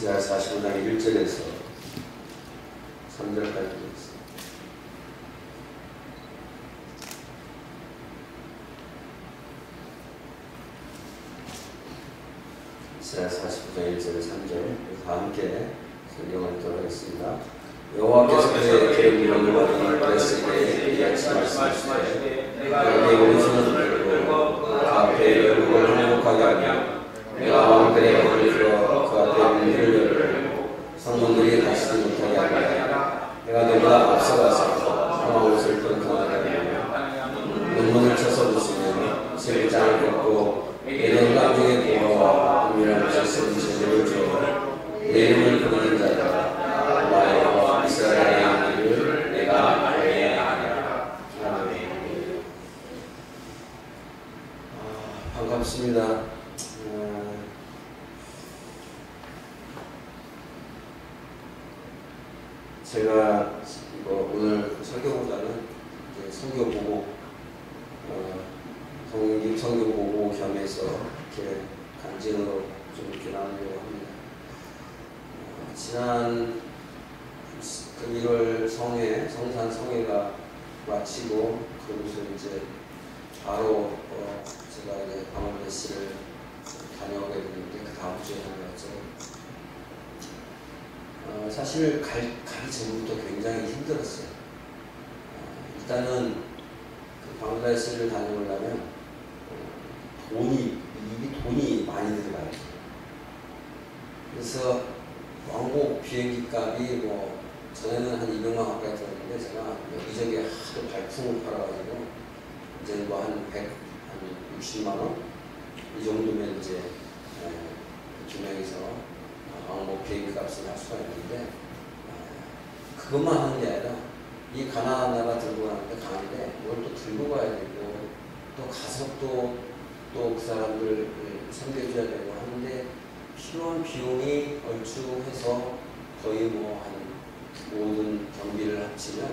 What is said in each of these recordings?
이사야 45장 1절에서 3절까지 보겠습니다. 이사야 45장 1절에 3절 다 함께 성경을 들어가겠습니다. 여호와께서 그의 기름 이름을 받은 그랬으니 이같이 말씀하시되 내가 내 오른손을 들고 그 앞에 열국을 행복하게 하며 내가 왕들의 머리를 들어 그 앞에 문들을 열고 성문들이 다시지 못하게 하며 내가 너보다 앞서가서 상한 옷을 끈끈하게 하며 눈문을 쳐서 부수며 세리장을 걷고 내는 깡중의 고아와 은밀한 곳에 쓰는 재물을 주어 내 이름을 부르는 자들아 나의 여호와 이스라엘의 하나님을 내가 알려야 하리라. 아멘. 반갑습니다. 제가 오늘 설교보다는 설교 보고 성경 보고 겸해서 이렇게 간증으로 좀 이렇게 나누려고 합니다. 지난 1월 성산 성회가 마치고 그러고서 이제 바로 제가 이제 방언메시를 다녀오게 됐는데 그 다음 주에 다녀왔죠. 사실 가기 전부터 굉장히 힘들었어요. 일단은 그 방글라데시를 다녀오려면 돈이 많이 들어가요. 그래서 왕복 비행기 값이 전에는 한 200만 원 가까이 들었는데 제가 여기저기 하도 발품을 팔아가지고 이제 한 60만 원? 이 정도면 이제 두 명이서 왕복 비행기 값을 할 수가 있는데 그것만 하는 게 아니라 이 가나안 나라 들고 가는데 뭘 또 들고 가야 되고 또 가서 또 그 사람들 섬겨줘야 되고 하는데 필요한 비용이 얼추 해서 거의 한 모든 경비를 합치면 한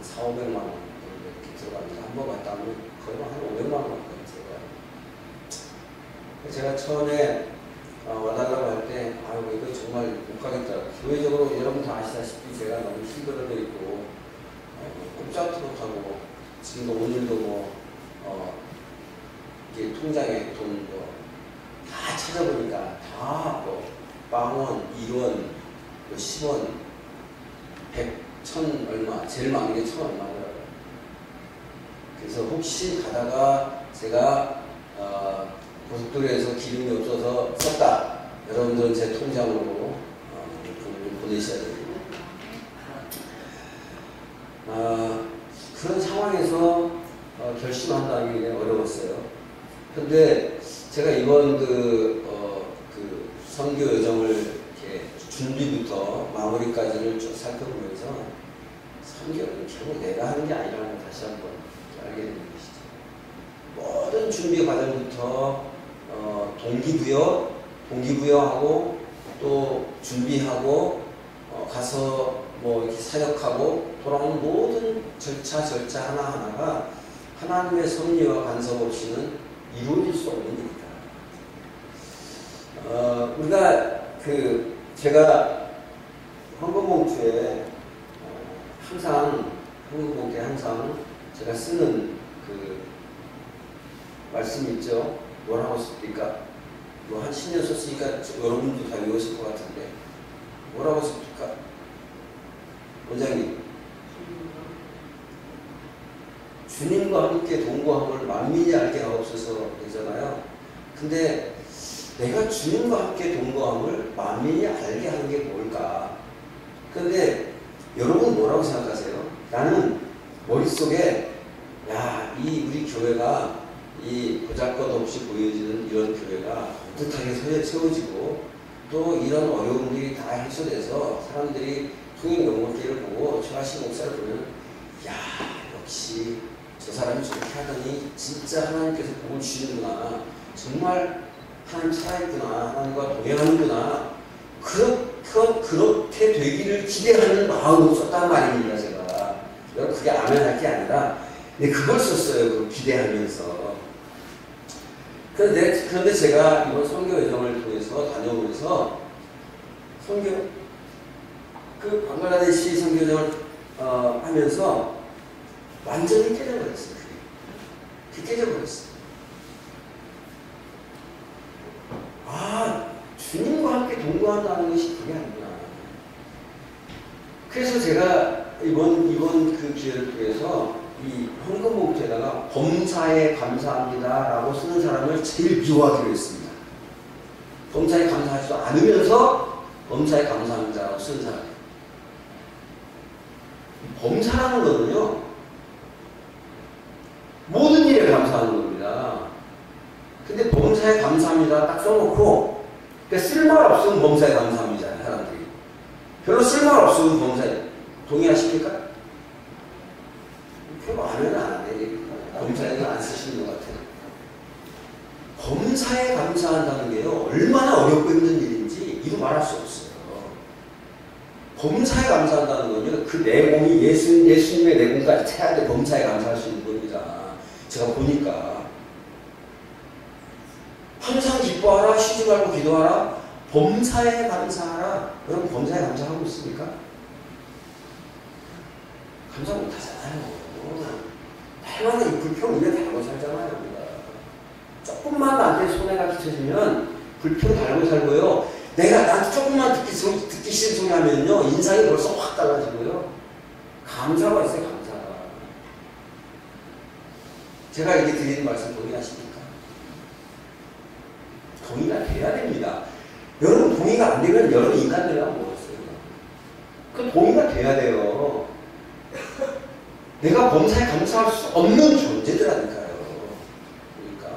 4,500만 원 정도 이렇게 들어갑니다. 한 번 갔다 오면 거의 한 500만 원 가까이 들어가요. 제가 처음에 와달라고 할 때 이거 정말 못 가겠다. 교회적으로 여러분 다 아시다시피 제가 너무 힘들어져 있고 꼼짝도 못하고 지금도 오늘도 이게 통장에 돈 다 찾아보니까 다 빵원, 2원, 10원, 100, 1000 얼마, 제일 많은 게 1000 얼마더라고요. 그래서 혹시 가다가 제가 고속도로에서 기름이 없어서 썼다. 여러분들은 제 통장으로 돈을 보내셔야 됩니다. 그런 상황에서 결심한다는 게 어려웠어요. 근데 제가 이번 그 선교 여정을 이렇게 준비부터 마무리까지를 쭉 살펴보면서 선교는 결국 내가 하는 게 아니라는 걸 다시 한번 알게 되는 것이죠. 모든 준비 과정부터 동기부여하고 또 준비하고 가서 이렇게 사역하고 돌아오는 모든 절차 하나하나가 하나님의 섭리와 간섭 없이는 이루어질 수 없는 일이다. 우리가 제가 헌금봉투에 항상 제가 쓰는 말씀 있죠. 뭐라고 씁니까? 한 10년 썼으니까 여러분도 다 외우실 것 같은데 뭐라고 씁니까? 원장님, 주님과 함께 동거함을 만민이 알게 하옵소서 되잖아요. 근데 내가 주님과 함께 동거함을 만민이 알게 하는 게 뭘까? 근데 여러분 뭐라고 생각하세요? 나는 머릿속에 이 우리 교회가 이 보잘것없이 보여지는 이런 교회가 떳떳하게 세워지고 또 이런 어려움들이 다 해소돼서 사람들이 통일연못기를 보고 최하신 목사를 보면 역시 저 사람이 저렇게 하더니 진짜 하나님께서 복을 주시는구나. 정말 하나님 살아있구나. 하나님과 동행하는구나. 그렇게 되기를 기대하는 마음으로 썼단 말입니다. 제가. 여러분 그게 아멘 할 게 아니라 그걸 썼어요. 그걸 기대하면서. 그런데 제가 이번 선교 여정을 통해서 다녀오면서 선교, 그 방글라데시 선교정을 하면서 완전히 깨져버렸어요. 그게 깨져버렸어요. 아, 주님과 함께 동거한다는 것이 그게 아니구나. 그래서 제가 이번 그 기회를 통해서 이 헌금봉투에다가 범사에 감사합니다라고 쓰는 사람을 제일 미워하기로 했습니다. 범사에 감사하지도 않으면서 범사에 감사합니다라고 쓰는 사람. 범사라는 거는요, 모든 일에 감사하는 겁니다. 근데 범사에 감사합니다 딱 써놓고, 그러니까 쓸말 없으면 범사에 감사합니다, 사람들이. 별로 쓸말 없으면 범사에 동의하십니까? 별로 안 하면 안 돼. 범사에는 안 쓰시는 것 같아요. 범사에 감사한다는 게요, 얼마나 어렵고 힘든 일인지 이루 말할 수 없어요. 범사에 감사한다는 건요, 그 내공이 예수님의 내공까지 채야 돼. 범사에 감사할 수 있는 겁니다. 제가 보니까 항상 기뻐하라, 쉬지 말고 기도하라, 범사에 감사하라. 여러분 범사에 감사하고 있습니까? 감사 못하잖아요. 얼마나 이 불평 입에 달고 살잖아요. 우리가. 조금만 나한테 손해가 끼쳐지면 불평 달고 살고요. 내가 나한테 조금만 듣기 싫은 소리 하면요, 인상이 벌써 확 달라지고요. 감사가 있어요, 감사가. 제가 이렇게 드리는 말씀 동의하십니까? 동의가 돼야 됩니다. 여러분 동의가 안 되면 여러분 인간들이랑 뭐였어요? 그 동의가 돼야 돼요. 내가 범사에 감사할 수 없는 존재들하니까요. 그러니까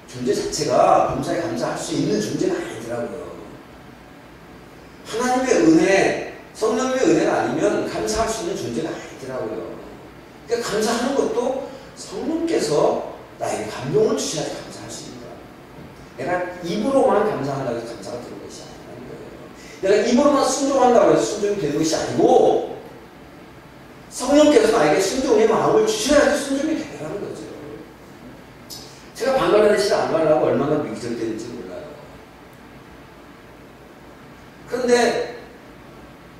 존재 자체가 범사에 감사할 수 있는 존재가 아니더라고요. 하나님의 은혜, 성령님의 은혜가 아니면 감사할 수 있는 존재가 아니더라고요. 그러니까 감사하는 것도 성령께서 나에게 감동을 주셔야지 감사할 수 있는 거야. 내가 입으로만 감사한다고 해서 감사가 되는 것이 아니라는 거예요. 내가 입으로만 순종한다고 해서 순종이 되는 것이 아니고, 성령께서 나에게 순종의 마음을 주셔야지 순종이 되라는 거죠. 제가 방글라데시를 안 가려고 얼마나 미적대는지 몰라요. 그런데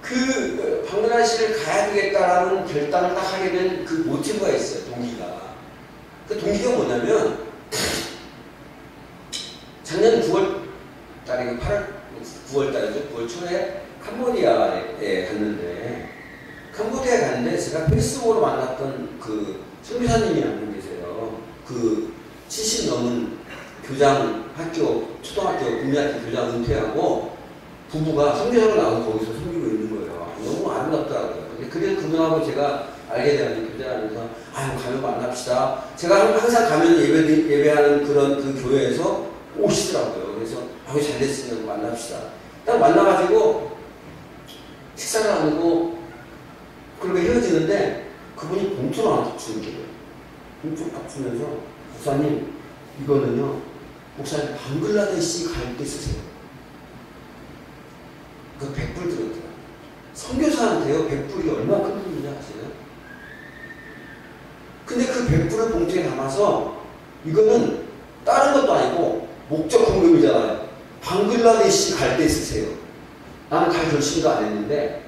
그 방글라데시를 가야 되겠다라는 결단을 딱 하게 된 그 모티브가 있어요. 동기가. 그 동기가 뭐냐면, 작년 9월 달에 9월 달이죠. 9월 초에 캄보디아에 갔는데, 캄보디아에 갔는데 제가 페이스북으로 만났던 그 선교사님이 한 분 계세요. 그 70 넘은 교장 학교, 초등학교, 국민학교 교장 은퇴하고 부부가 선교사로 나와서 거기서 섬기고 있는 거예요. 너무 아름답더라고요. 그래서 그분하고 제가 알게 되는 교제하면서, 아유, 가면 만납시다. 제가 항상 가면 예배하는 그런 그 교회에서 오시더라고요. 그래서, 아유, 잘 됐으면 만납시다. 딱 만나가지고 식사를 하고 그렇게 헤어지는데, 그분이 봉투를 하나 주는 거예요. 봉투를 딱 주면서, 목사님, 이거는요, 목사님 방글라데시 갈 때 쓰세요. 그 100불 들었더라고요. 선교사한테요, 100불이 얼마나 큰 돈인지 아세요? 근데 그 100불을 봉투에 담아서, 이거는 다른 것도 아니고 목적 헌금이잖아요. 방글라데시 갈 때 쓰세요. 나는 갈 결심도 안 했는데,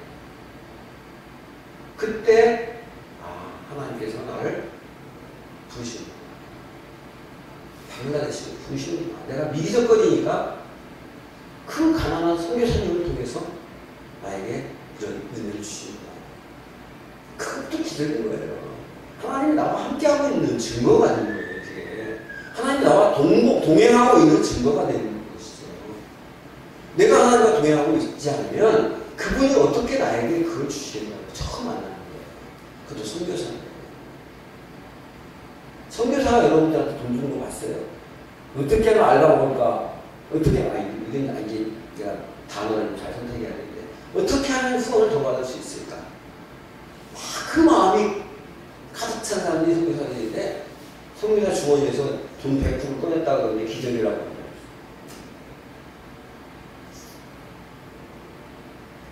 그때 하나님께서 나를 부르시는 거야. 방글라데시를 부르시는구나. 내가 미적거리니까 그 가난한 선교사님을 통해서 나에게 이런 은혜를 주시는구나. 그것도 기적인 거예요. 하나님이 나와 함께하고 있는 증거가 되는 거예요. 그게. 하나님이 나와 동행하고 있는 증거가 되는 것이죠. 내가 하나님과 동행하고 있지 않으면 그분이 어떻게 나에게 그걸 주시겠냐고 처음 만나는 거예요. 그것도 선교사입니다. 선교사가 여러분들한테 돈 주는 거 봤어요? 어떻게 하면 알아보니까, 어떻게, 이게 제가 단어를 잘 선택해야 되는데, 어떻게 하면 후원을 더 받을 수 있을까? 그 마음이 가득 찬 사람들이 선교사들인데, 선교사 주머니에서 돈 100% 꺼냈다고 그러는데 기적이라고 합니다.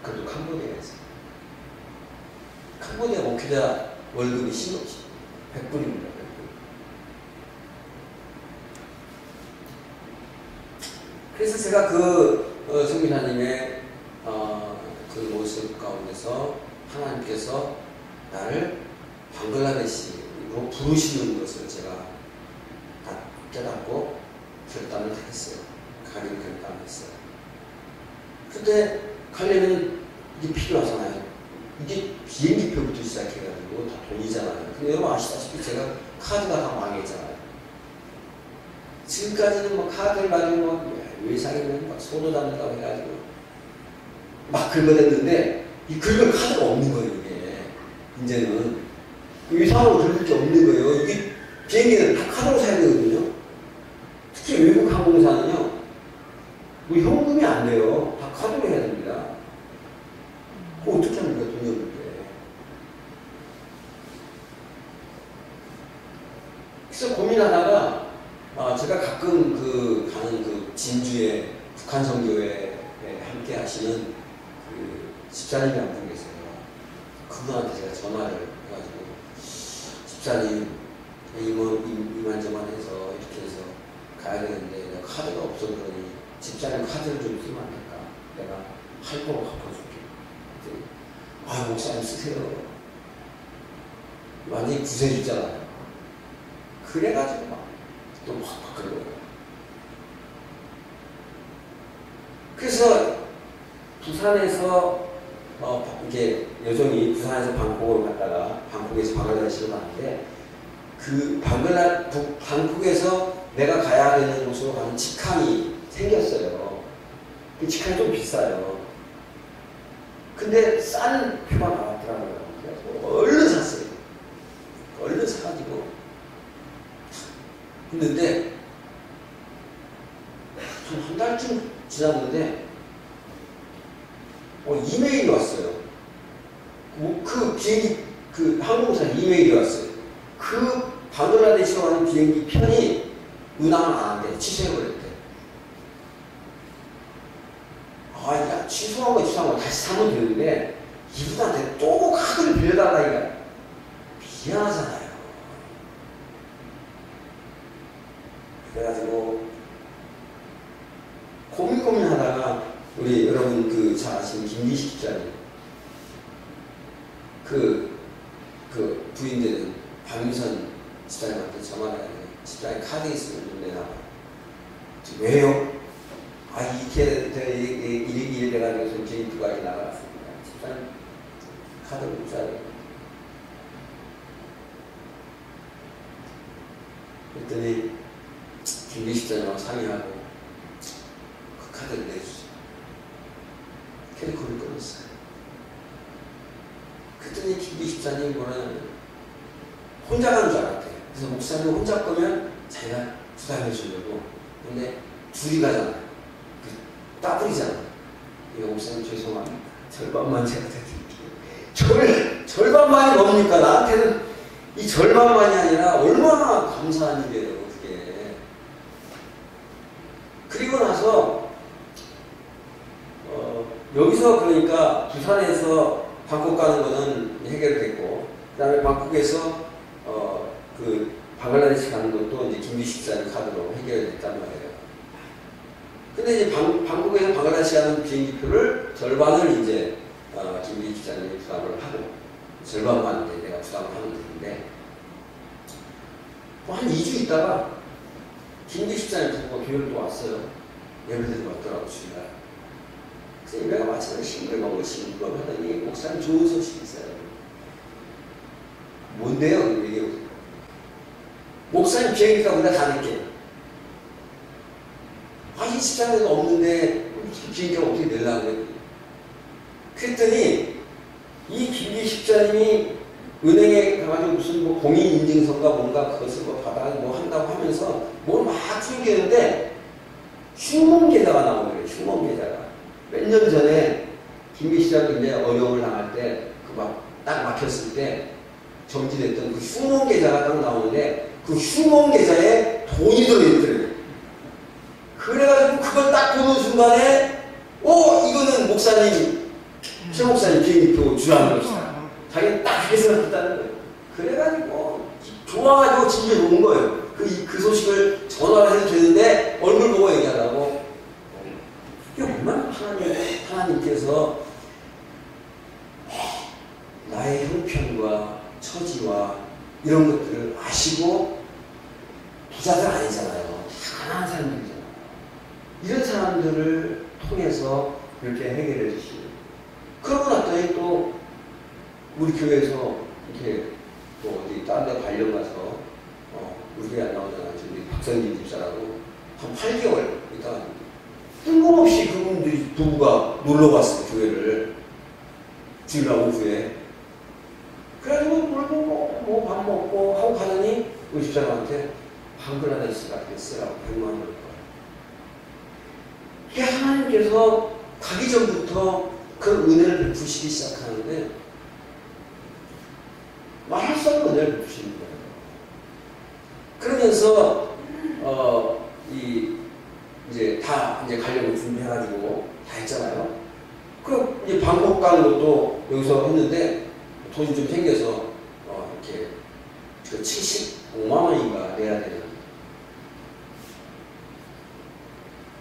그래도 캄보디아에서. 캄보디아 목회자 월급이 100불입니다. 그래서 제가 그 선교사님의 모습 가운데서 하나님께서 나를 방글라데시로 부르시는 것을 제가 다 깨닫고 결단을 했어요. 가기로 결단을 했어요. 그때 가려면 이게 필요하잖아요. 이게 비행기표부터 시작해가지고 다 돈이잖아요. 근데 여러분 아시다시피 제가 카드가 다 망했잖아요. 지금까지는 뭐 카드를 가지고 뭐 외상이면 막 손을 담는다고 해가지고 막 긁어댔는데 이 긁을 카드가 없는 거예요. 이게 이제는 외상으로 긁을 게 없는 거예요. 이게 비행기는 다 카드로 사야 되거든요. 특히 외국 항공사는요 뭐 현금이 안 돼요. 다 카드로 해야 됩니다. 그거 어떻게 합니까? 돈이 없는데. 그래서 고민하다가 제가 가끔 가는 진주의 북한 선교회에 함께 하시는 집사님이 한 분 계세요. 그분한테 제가 전화를 해가지고 집사님 이만저만 해서 이렇게 해서 가야 되는데 내가 카드가 없어 그러니 집사님 카드를 좀 쓰면 안 될까? 내가 할부로 갚아줄게. 목사님 쓰세요. 완전히 구세주잖아요. 그래가지고 또 확 바꾸는 거예요. 그래서 부산에서 이게 여종이 부산에서 방콕을 갔다가 방콕에서 방글라데시로 가는데 방콕에서 내가 가야 되는 곳으로 가는 직항이 생겼어요. 그 직항이 좀 비싸요. 근데 싼 표가 나왔더라고요. 그래서 얼른 샀어요. 얼른 사가지고 했는데 한 달쯤 지났는데 이메일이 왔어요. 그 비행기 항공사 이메일이 왔어요. 그 방글라데시로 가는 비행기 편이 운항을 안 한대. 취소해버렸대. 야, 취소한 거 다시 사면 되는데 이분한테 또 카드를 빌려달라니까 미안하잖아요. 그래가지고 고민하다가 우리 여러분 잘 아시는 김기식 집사님 부인 되는 박미선 집사님한테 전화를 해요. 집사님 카드 있으면 좀 내놔봐. 왜요? 이렇게 돼가지고 비행기까지 나갔습니다. 집사님 카드를 못 사야 돼요. 그랬더니 김기 집사님하고 상의하고 그 카드를 내주죠. 캐리코를 끊었어요. 그랬더니 김기 집사님이 뭐라냐면 혼자 가는 줄 알았대요. 그래서 목사님 혼자 거면 자기가 부담해 주려고. 근데 둘이 가잖아요. 따블이잖아요. 이거 목사님 죄송합니다. 절반만 제가 드릴게요. 절반만이 뭡니까? 나한테는 이 절반만이 아니라 얼마나 감사한 일이에요. 그게. 그리고 나서 여기서 그러니까 부산에서 방콕 가는 거는 해결됐고 그 다음에 방콕에서 방글라데시 가는 것도 이제 김기식 집사님 카드로 해결됐단 말이에요. 근데 이제 방콕에서 방글라데시 가는 비행기표를 절반을 이제 김기식 집사님이 부담을 하고 절반만 이제 내가 부담을 하면 되는데 한 2주 있다가 김기식 집사님 보고 교회를 또 왔어요. 예배드리러 왔더라고 주일날. 그래서 예배가 마치면 싱글벙글 하더니 목사님 좋은 소식이 있어요. 뭔데요? 얘기해보세요. 목사님 비행기가 우리가 다 낼게. 이 집사님은 없는데 비행기가 어떻게 내려고 그래? 그랬더니 이 김기 집사님이 은행에 가가지고 무슨 공인인증서인가 뭔가 그것을 받아 한다고 하면서 뭘 막 숨기는데 휴먼계좌가 나오는 거예요. 휴먼계좌가. 몇 년 전에 김기 집사님이 이제 어려움을 당할 때 딱 막혔을 때 정지됐던 그 휴먼계좌가 딱 나오는데 그 휴먼계좌에 돈이 들어있더래요. 그래가지고 그걸 딱 보는 순간에 이거는 목사님 최 목사님 비행기표 주라는 것이다. 자기는 딱 그렇게 생각했다는 거예요. 그래가지고 좋아가지고 집에 온 거예요. 그 소식을 전화를 해도 되는데 얼굴 보고 얘기하라고. 이게 얼마나 하나님께서 형편과 처지와 이런 것들을 아시고 부자들 아니잖아요. 가난한 사람들이잖아요. 이런 사람들을 통해서 이렇게 해결해 주시고 그러고 났더니 또 우리 교회에서 이렇게 또 어디 다른 데 관련 가서 우리 교회 안 나오잖아요. 우리 박성진 집사라고 한 8개월 있다가 뜬금없이 그분들이 부부가 놀러 갔어요. 교회를 주일날 오후에. 그래가지고 놀고 밥 먹고 하고 가더니 우리 집사람한테 방글라데시가 됐으라고 100만 원을 거예요. 이게 하나님께서 가기 전부터 그 은혜를 베푸시기 시작하는데 말할 수 없는 은혜를 베푸시는 거예요. 그러면서 이제 다 이제 가려고 준비해가지고 다 했잖아요. 그 이제 방콕 가는 것도 여기서 했는데 돈이 좀 생겨서 이렇게 그 75만 원인가 내야 되는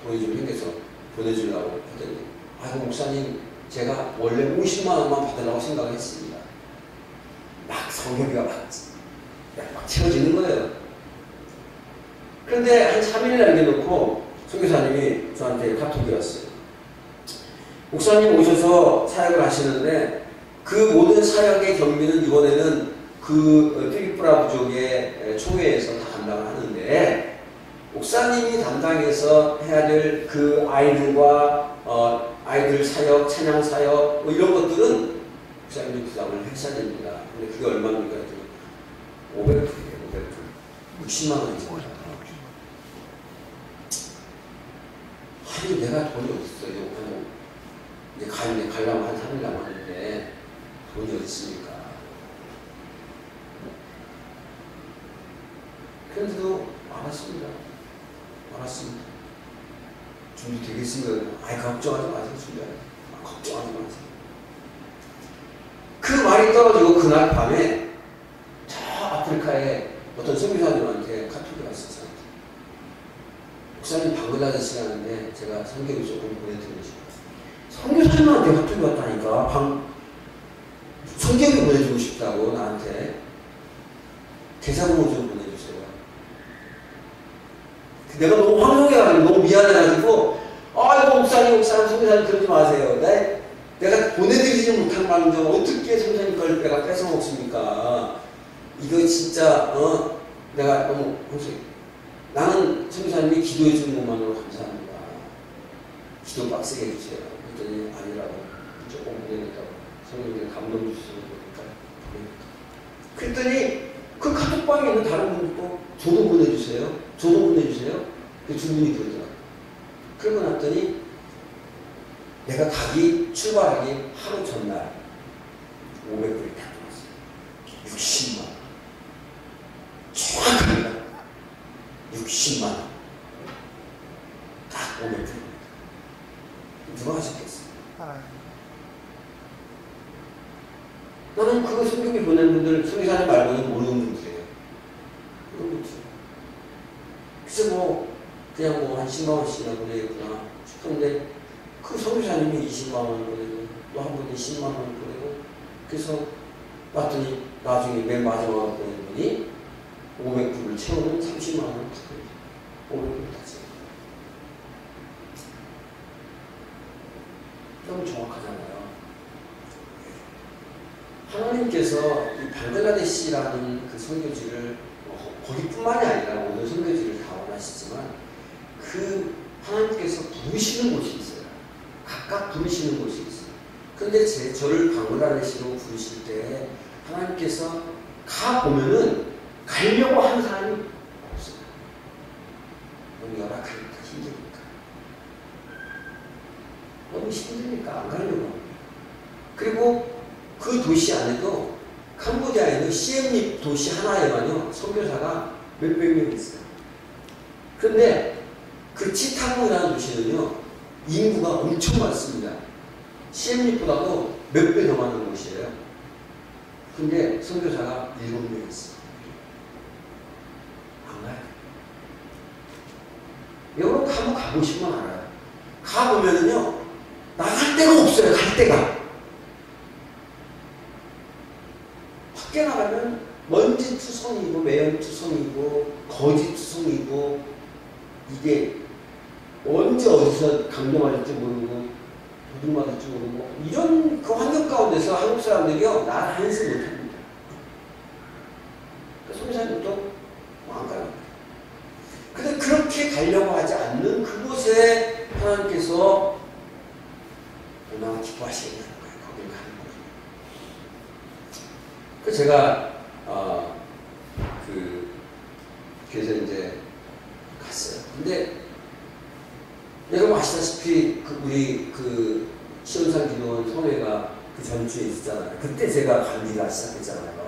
돈이 좀 생겨서 보내주려고 하더니 아이고 목사님 제가 원래 50만 원만 받으려고 생각을 했습니다. 막 성경비가 막 채워지는 거예요. 그런데 한 3일 남겨놓고 선교사님이 저한테 카톡이 왔어요. 목사님 오셔서 사역을 하시는데 그 모든 사역의 경비는 이번에는 그 트리프라 부족의 총회에서 다 감당을 하는데 목사님이 담당해서 해야 될 그 아이들과 아이들 사역, 찬양 사역 뭐 이런 것들은 목사님이 부담을 하셔야 됩니다. 근데 그게 얼마입니까? 500불이에요. 500불. 60만 원이죠. 아니 내가 돈이 어딨어요. 이제 가려면 한 3일 남았는데 돈이 어디 있습니까? 그런데도 알았습니다. 준비되겠습니다. 아이 걱정하지 마세요. 걱정하지 마세요. 그 말이 떨어지고 그날 밤에 저 아프리카에 어떤 선교사님한테 카톡이 왔어요. 목사님 방글라데시 가는데 제가 성경을 조금 보내드리고 싶어요. 선교사님한테 카톡이 왔다니까. 성경을 보내주고 싶다고 나한테 계좌번호 좀 보내주세요. 내가 너무 황송해가지고 너무 미안해가지고 아이고 목사님 선교사님 그러지 마세요. 내가 보내드리지 못한 망정 어떻게 선교사님 걸 내가 뺏어먹습니까? 이거 진짜 내가 너무 나는 선교사님이 기도해 주는 것만으로 감사합니다. 기도 빡세게 해주세요. 그랬더니 아니라고 조금 보내니까 성령님 감동 주시는 거니까 그랬더니 그 카톡방에 있는 다른 분도 저도 보내주세요. 그 두 분이 그러더라고요. 그러고 났더니 내가 출발하기 하루 전날 500불이 다 들어왔어요. 60만 원. 정확합니다. 60만 원. 딱 500불. 누가 하셨겠어요? 나는 그 성경에 보낸 분들, 성교사님 말고는 모르는 분들이에요. 그런 분들. 그래서 그냥 한 10만 원씩이나 보내겠구나 싶은데, 그 성교사님이 20만 원 보내고, 또 한 분이 10만 원 보내고, 그래서 봤더니 나중에 맨 마지막으로 보낸 분이 500불을 채우는 30만 원을 다 보내요. 500불을 다 채워요. 너무 정확하잖아요. 하나님께서 이 방글라데시라는 그 선교지를 거기뿐만이 아니라 모든 선교지를 다 원하시지만 그 하나님께서 부르시는 곳이 있어요. 각각 부르시는 곳이 있어요. 그런데 저를 방글라데시로 부르실 때 하나님께서 가보면은 가려고 하는 사람이 없어요. 너무 열악하니까 힘드니까. 너무 힘드니까 안 가려고 합니다. 그리고 그 도시 안에도 캄보디아에는 시엠립 도시 하나에만요 선교사가 몇백 명 있어요. 그런데 그 치타고라는 도시는요 인구가 엄청 많습니다. 시엠립보다도 몇 배 더 많은 곳이에요. 근데 선교사가 7명 있어요. 안 가요. 여러분 한번 가보시면 알아요. 가보면은요 나갈 데가 없어요. 갈 데가. 밖에 나가면 먼지 투성이고 매연 투성이고 거지 투성이고 이게 언제 어디서 강경할지 모르고 도둑 맞을지 모르고 이런 그 환경 가운데서 한국 사람들이요 나를 안쓰 못합니다. 송산님도 안 가요. 근데 그렇게 가려고 하지 않는 그곳에 하나님께서 얼마나 기뻐하시겠냐는 거예요. 거길 가는 거예요. 그 제가 그래서 이제 갔어요. 근데 여러분 아시다시피 우리 시온산 기도원 성회가 그 전주에 있었잖아요. 그때 제가 감기가 시작했잖아요.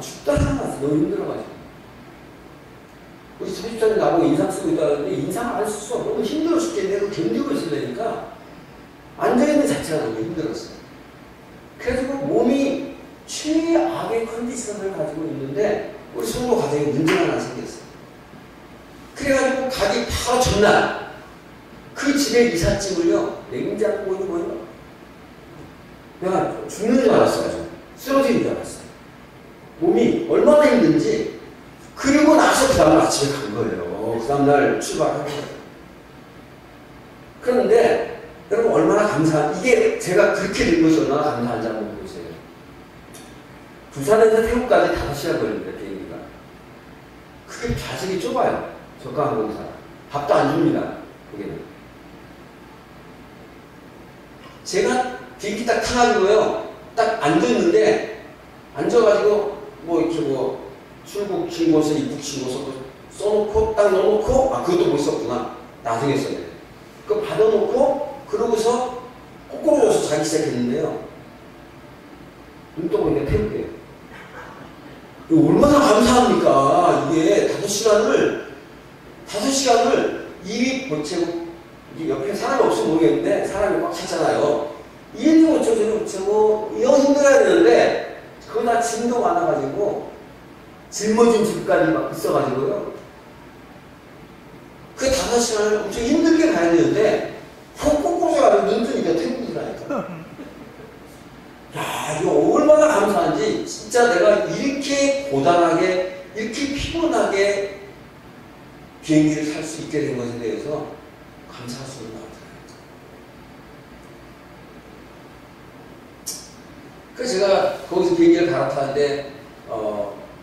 죽다 살아났어. 너무 힘들어가지고. 우리 사집사님 나보고 인상 쓰고 있다는데 인상 안 썼어. 너무 힘들어 죽겠네. 그 견디고 있으려니까 앉아있는 자체가 너무 힘들었어요. 그래서 몸이 최악의 컨디션을 가지고 있는데 우리 성도 가정에 문제가 하나 생겼어요. 그래가지고 가기 바로 전날 그 집에 이삿짐을요 냉장고에 뭐요 내가 죽는 줄 알았어요. 쓰러지는 줄 알았어요. 몸이 얼마나 힘든지. 그리고 나서 그 다음날 아침에 간 거예요. 그 다음날 출발한 거예요. 그런데 여러분 얼마나 이게 제가 그렇게 된 것이 얼마나 감사한지 한번 보세요. 부산에서 태국까지 5시간 걸립니다. 비행기가. 그게 좌석이 좁아요. 저가항공사. 밥도 안 줍니다. 거기는. 제가 비행기 딱 타가지고요. 딱 앉았는데 앉아가지고 이렇게 출국 신고서, 입국 신고서 써놓고 딱 넣어놓고 그것도 못 썼구나. 나중에 써야 돼. 그거 받아놓고 그러고서 거꾸로 줘서 자기 시작했는데요. 눈 떠 보니까 태국이에요. 얼마나 감사합니까? 이게 5시간을 입이 보채고 옆에 사람이 없으면 모르겠는데 사람이 꽉 찼잖아요. 입이 보채고 이거 힘들어야 되는데 그러나 짐도 많아가지고 짊어진 집까지 막 있어가지고요. 그 5시간을 엄청 힘들게 가야 되는데 거꾸로가지고 눈 뜨니까 태국이라니까. 야, 이거 얼마나 감사한지. 진짜 내가 이렇게 고단하게 이렇게 피곤하게 비행기를 탈 수 있게 된 것에 대해서 감사할 수 있는 것 같아요. 그래서 제가 거기서 비행기를 갈아타는데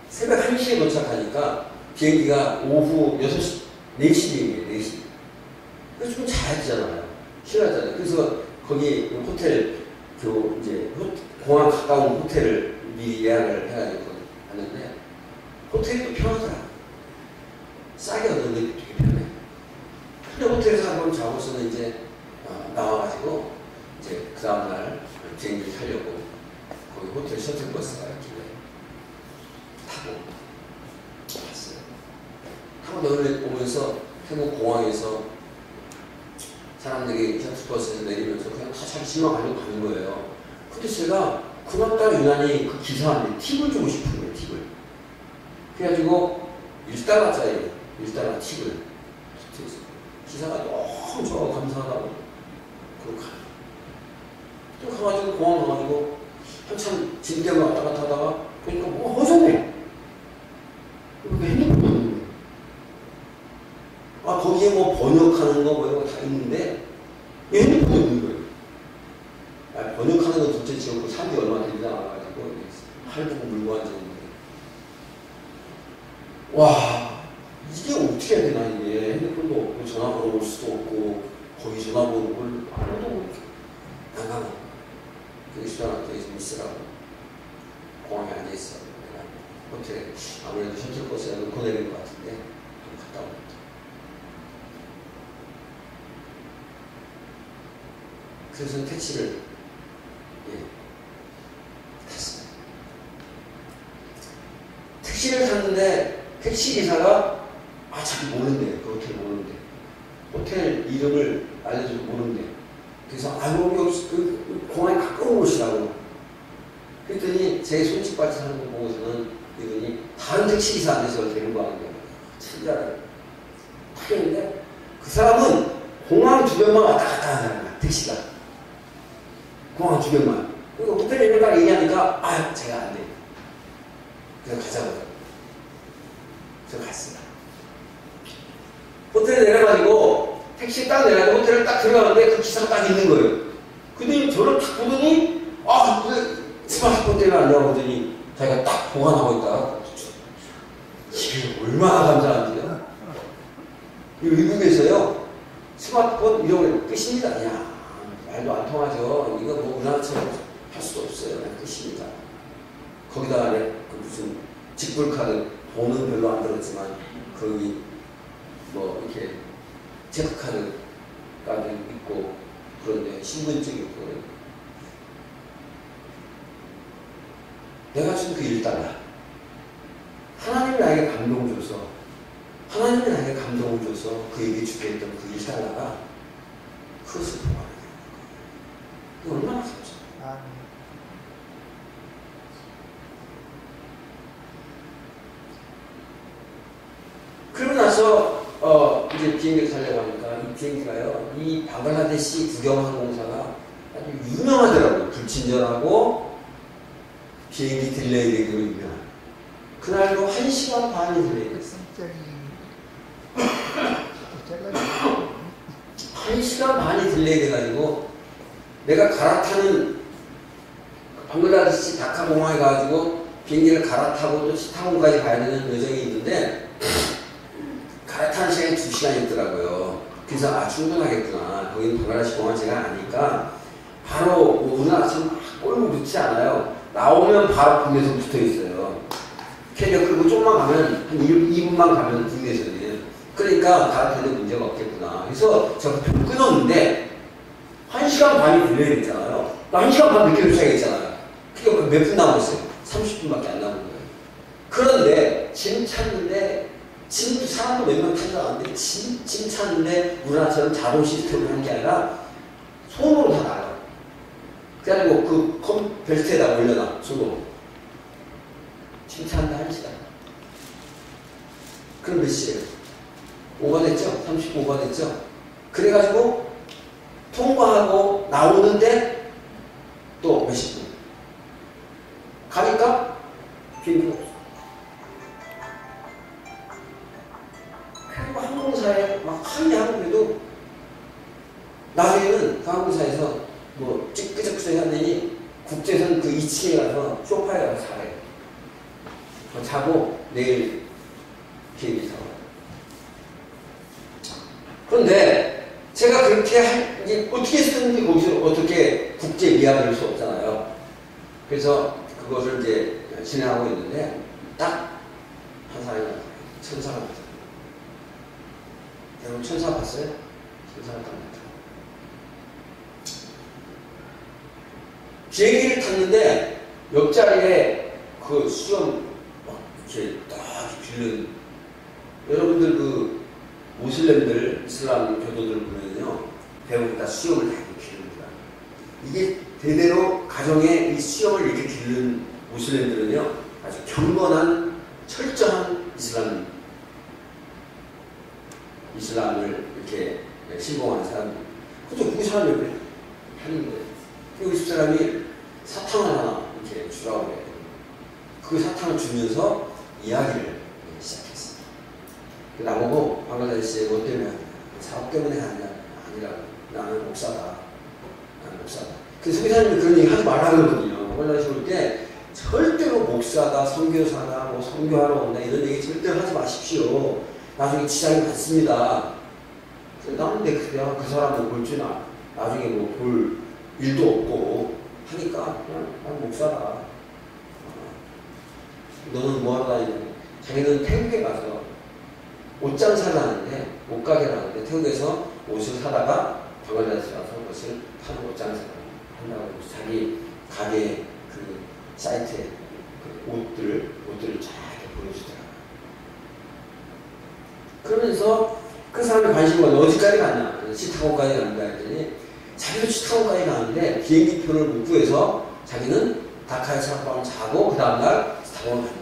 새벽 1시에 도착하니까 비행기가 오후 6시, 4시 비행기예요. 4시. 그래서 좀 자야 되잖아요. 쉬어야 되잖아요. 그래서 거기 호텔 이제 공항 가까운 호텔을 미리 예약을 해가지고 갔는데 호텔이 또 편하더라. 싸게 얻었는데 되게 편해. 근데 호텔에서 한번 자고서는 이제 나와가지고 이제 그 다음날 비행기를 타려고 거기 호텔 셔틀버스가 있길래 타고 갔어요. 타고 오면서 태국 공항에서 사람들이 셔틀버스에서 내리면서 그냥 다 자기 집만 가려고 가는 거예요. 근데 제가 그날따라 유난히 그 기사한테 팁을 주고 싶은 거예요. 팁을. 그래가지고 $1짜리 팁을 기사가 너무 좋아 감사하다고 그러고 가요. 또 가가지고 공항 가가지고 한참 짐 때문에 왔다 갔다 하다가 보니까 허전해. 왜 핸드폰이 없는 거야? 거기에 번역하는 거 이런 거 다 있는데 왜 핸드폰이 없는 거예요? 번역하는 거 둘째 지금 산지 얼마 되지 않아가지고 할부고 물고 앉았는데 와 이게 어떻게 해야 되나. 이게 핸드폰도 없고 전화번호 올 수도 없고 거기 전화번호를 아무도 모르게 나가고 그 수단한테 좀 있으라고 공항에 앉아있어. 호텔에 아무래도 셔틀버스에 놓고 내린 것 같은데 좀 갔다 옵니다. 그래서 택시를 탔어요. 택시를 탔는데 택시기사가 자기 모른대. 그 호텔 모른대. 호텔 이름을 알려주고 모른대. 그래서 여기 그 공항에 가까운 곳이라고. 그랬더니 제 손짓발짓 하는 거 보고서는 이분이 다른 택시기사한테 저를 데리고 가는 거예요. 특이하다. 그랬는데 그 사람은 공항 주변만 왔다 갔다 하는 거야. 택시가. 공항 주변만. 그리고 호텔 이름을 딱 얘기하니까 아 제가 안 돼요. 그래서 가자고. 그래서 갔어요. 호텔에 내려가지고 택시 딱 내려가지고 호텔을 딱 들어가는데 그 기사가 딱 있는 거예요. 근데 저를 딱 보더니 아 왜 스마트폰 때문에 안 나오고 보더니 자기가 딱 보관하고 있다가 이게 얼마나 감사한지요. 미국에서요 스마트폰 잃어버리면 끝입니다. 그냥 말도 안 통하죠. 이거 뭐 우리나라처럼 할 수도 없어요. 그냥 끝입니다. 거기다가 그 무슨 직불카드 돈은 별로 안 들었지만 거기 뭐 이렇게 체크카드가 있고 그런데 신분증이 있고 내가 준 그 1달러 하나님이 나에게 감동을 줘서 하나님이 나에게 감동을 줘서 그에게 주게 했던 그 1달러가 그것을 보관하게 되는 거예요. 이거 얼마나 감사해요. 그러고 나서 이제 비행기 타려고 하니까 이 비행기가요 이 방글라데시 국영항공사가 아주 유명하더라고요. 불친절하고 비행기 딜레이 되기로 유명한. 그날도 1시간 반이 딜레이 됐어요. 1시간 반이 딜레이 돼가지고 내가 갈아타는 방글라데시 다카 공항에 가가지고 비행기를 갈아타고 또 시타곤까지 가야 되는 여정이 있는데 갈아타는 시간이 2시간이 있더라고요. 그래서 아 충분하겠구나. 거기는 방글라데시 공항 제가 아니까 바로 우리나라처럼 꼴고 늦지 않아요. 나오면 바로 국내선 붙어 있어요. 캐리어 끌고 좀만 가면 한 2분만 가면 국내선이에요. 그러니까 갈아타는 문제가 없겠구나. 그래서 제가 좀 끊었는데 1시간 반이 딜레이 됐잖아요. 나 1시간 반 늦게 도착했잖아요. 그러니까 몇 분 남았어요? 30분밖에 안 남은 거예요. 그런데 짐 찾는데 짐 사람도 몇 명 타지 않았는데 짐 찾는데 우리나라처럼 자동 시스템을 한 게 아니라 손으로 다 나가요. 그래가지고 그 벨트에다 올려놔 손으로. 짐 찾는데 1시간. 그럼 몇 시에요? 오버됐죠? 35가 됐죠? 그래가지고 통과하고 나오는데 또 몇십 분. 가니까 비행기가 없어. 그리고 항공사에 막 항의하는데도 나중에는 그 항공사에서 뭐 찌끄적끄적 하더니 국제선 그 2층에 가서 소파에 가서 자래요. 자고 내일 비행기 타고. 그런데 제가 그렇게 이제 어떻게 쓰는지 거기서 어떻게 국제 이야기할 수 없잖아요. 그래서 그것을 이제 진행하고 있는데 딱 한 사람이 천사가 나타나요. 여러분 천사 봤어요? 천사가 딱 나타나요. 비행기를 탔는데 옆자리에 그 수염 막 이렇게 딱 길른 여러분들 그 모슬렘들 이슬람 교도들 보면요 대부분 다 수염을 다 이렇게 기릅니다. 이게 대대로 가정에 이 수염을 이렇게 기른 모슬렘들은요 아주 경건한 철저한 이슬람을 이렇게 신봉하는 사람들. 그죠? 그 사람이 왜 하는 거예요. 그 집사람이 사탕을 하나 이렇게 주라고 해요. 그 사탕을 주면서 이야기를 시작했어요. 나보고 방글라데시에 뭐 때문에 하냐? 사업 때문에 하냐? 아니라고. 나는 목사다. 나는 목사다. 그래서 선교사님이 그런 얘기 하지 말라 그러거든요. 방글라데시 올 때 절대로 목사다, 선교사다, 뭐 선교하러 온다 이런 얘기 절대로 하지 마십시오. 나중에 지장이 많습니다. 나는 그래야 그 사람은 볼 줄 나중에 뭐 볼 일도 없고 하니까 그냥 난 목사다. 너는 뭐하러 다니냐? 자기는 태국에 가서 옷장 사라는데 옷가게라는데 태국에서 옷을 사다가 방글라데시 가서 그것을 파는 옷장 사라 한다고 자기 가게 그 사이트에 그 옷들을 쫙 보여주더라고요. 그러면서 그 사람의 관심이 어디까지 갔냐? 시타곤까지 간다 했더니 자기도 시타곤까지 가는데 비행기표를 못 구해서 자기는 다카에서 하룻밤 자고 그 다음날 시타곤을 간다.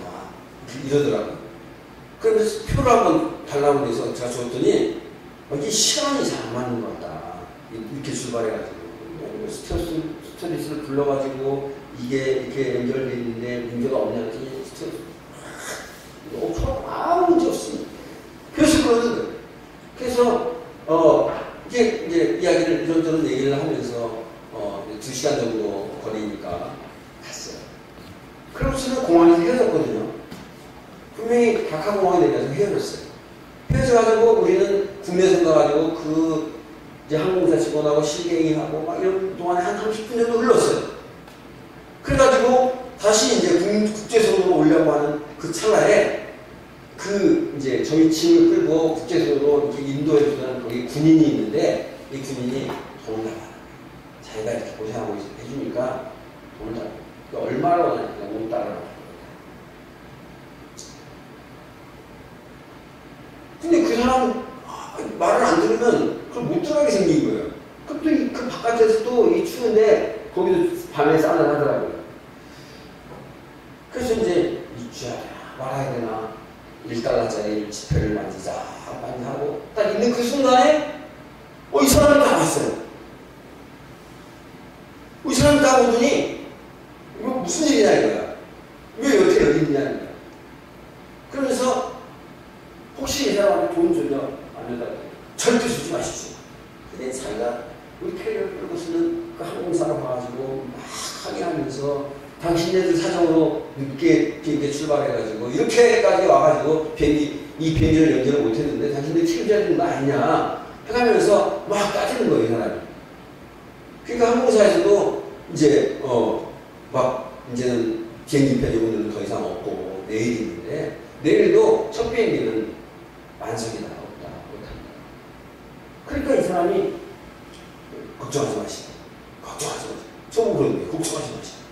이러더라고요. 그러면서 표를 한번 달라고 해서 제가 줬더니 이게 시간이 잘 안 맞는 것 같다. 이렇게 출발해가지고 스튜어디스를 불러가지고 이게 이렇게 연결되어 있는데 문제가 없냐 했더니 아무 문제 없습니다. 그래서 그러는 거예요. 그래서 이게 이제 이야기를 이런저런 얘기를 하면서 2시간 정도 거리니까 갔어요. 그러고서는 공항에서 헤어졌거든요. 분명히 다카공항에 내려서 헤어졌어요. 헤어져가지고 우리는 국내선 가가지고 그 이제 항공사 직원하고 실갱이하고 막 이런 동안에 한 30분 정도 흘렀어요. 그래가지고 다시 이제 국제선으로 오려고 하는 그 찰나에 그 이제 저희 짐을 끌고 국제선으로 이렇게 인도해주는 거기 군인이 있는데 이 군인이 돈을 달라. 자기가 이렇게 고생하고 해주니까 돈을 달라. 얼마나 원하니까 5달러. 근데 그 사람 말을 안 들으면 그걸 못 들어가게 생긴 거예요. 그럼 또 그 바깥에서도 이 추운데 거기도 밤에 싸늘하더라고요. 그래서 이제 잊혀야 되나 말아야 되나 1달러짜리 지폐를 만지자 하고 딱 있는 그 순간에 이 사람이 딱 왔어요. 이 사람이 딱 오더니 이거 무슨 일이냐 이거야. 왜 이렇게 여기 있냐 이거야. 그러면서 혹시 이 사람한테 돈 주냐 안 준다. 절대 주지 마십시오. 근데 자기가 우리 캐리어를 끌고서는 그 항공사를 봐가지고 막 항의하면서 당신네들 사정으로 늦게 비행기 출발해가지고 이렇게까지 와가지고 이 비행기를 연결을 못했는데 당신들이 책임져야 되는 거 아니냐 해가면서 막 따지는 거예요, 이 사람이. 그러니까 항공사에서도 이제 막 이제는 비행기편이 오늘은 더 이상 없고 내일이 있는데 내일도 첫 비행기는 만석이다 없다 못합니다. 그러니까 이 사람이 걱정하지 마시고 걱정하지 마시고 속으로 그러는 거예요. 걱정하지 마시고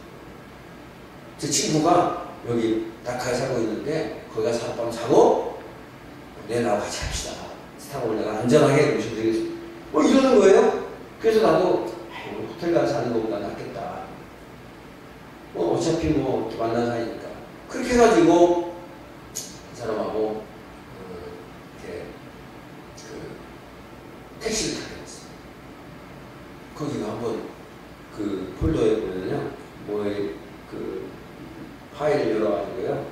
제 친구가 여기 다카에 살고 있는데 거기 가서 하룻밤 자고 내일 나하고 같이 합시다. 스타벅을 내가 안전하게 모시면 되겠습니다. 이러는 거예요. 그래서 나도 호텔 가서 자는 것보다 낫겠다. 어차피 만난 사이니까. 그렇게 해가지고 그 사람하고 이렇게 택시를 타게 됐어요. 거기가 한번 그 폴더에 보면요, 그 파일을 열어가지고요,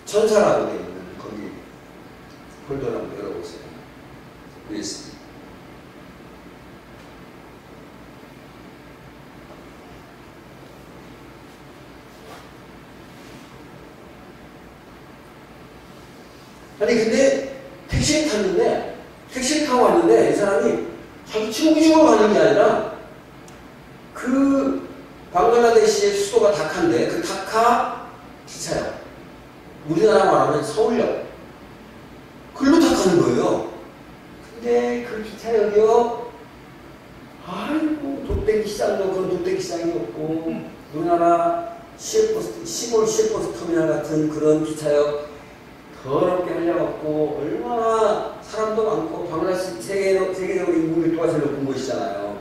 천사라고 되어 있는 거기 폴더를 한번 열어보세요. USB. 아니 근데 택시를 탔는데 택시를 타고 왔는데 이 사람이 자기 친구 집으로 가는 게 아니라 그 방글라데시의 수도가 다카인데 그 다카 기차역, 우리나라 말하면 서울역, 글로 탁하는 거예요. 근데 그 기차역이요, 아이고 돗대기 시장도 그런 돗대기 시장이 없고 우리나라 시골 시외버스 터미널 같은 그런 기차역 더럽게 하려고 얼마나 사람도 많고 방글라데시 세계적으로 인구 밀도가 제일 높은 곳이잖아요.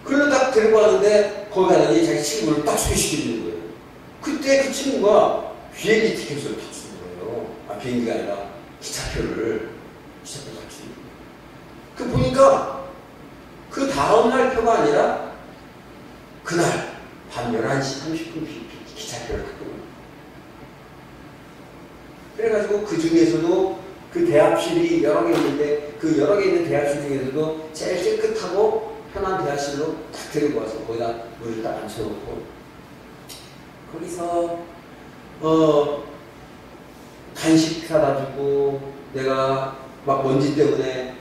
그걸로 딱 데리고 왔는데 거기 가더니 자기 친구를 딱 소개시켜주는 거예요. 그때 그 친구가 비행기 티켓을 딱 주는 거예요. 비행기가 아니라 기차표를 딱 주는 거예요. 그 보니까 그 다음날 표가 아니라 그날 밤 11시 30분 기차표를 갖고 오는 거예요. 그래가지고 그 중에서도 그 대합실이 여러 개 있는데 그 여러 개 있는 대합실 중에서도 제일 깨끗하고 편한 대합실로 딱 데리고 와서 거기다 물을 딱 앉혀놓고 거기서 간식 사다 주고 내가 막 먼지 때문에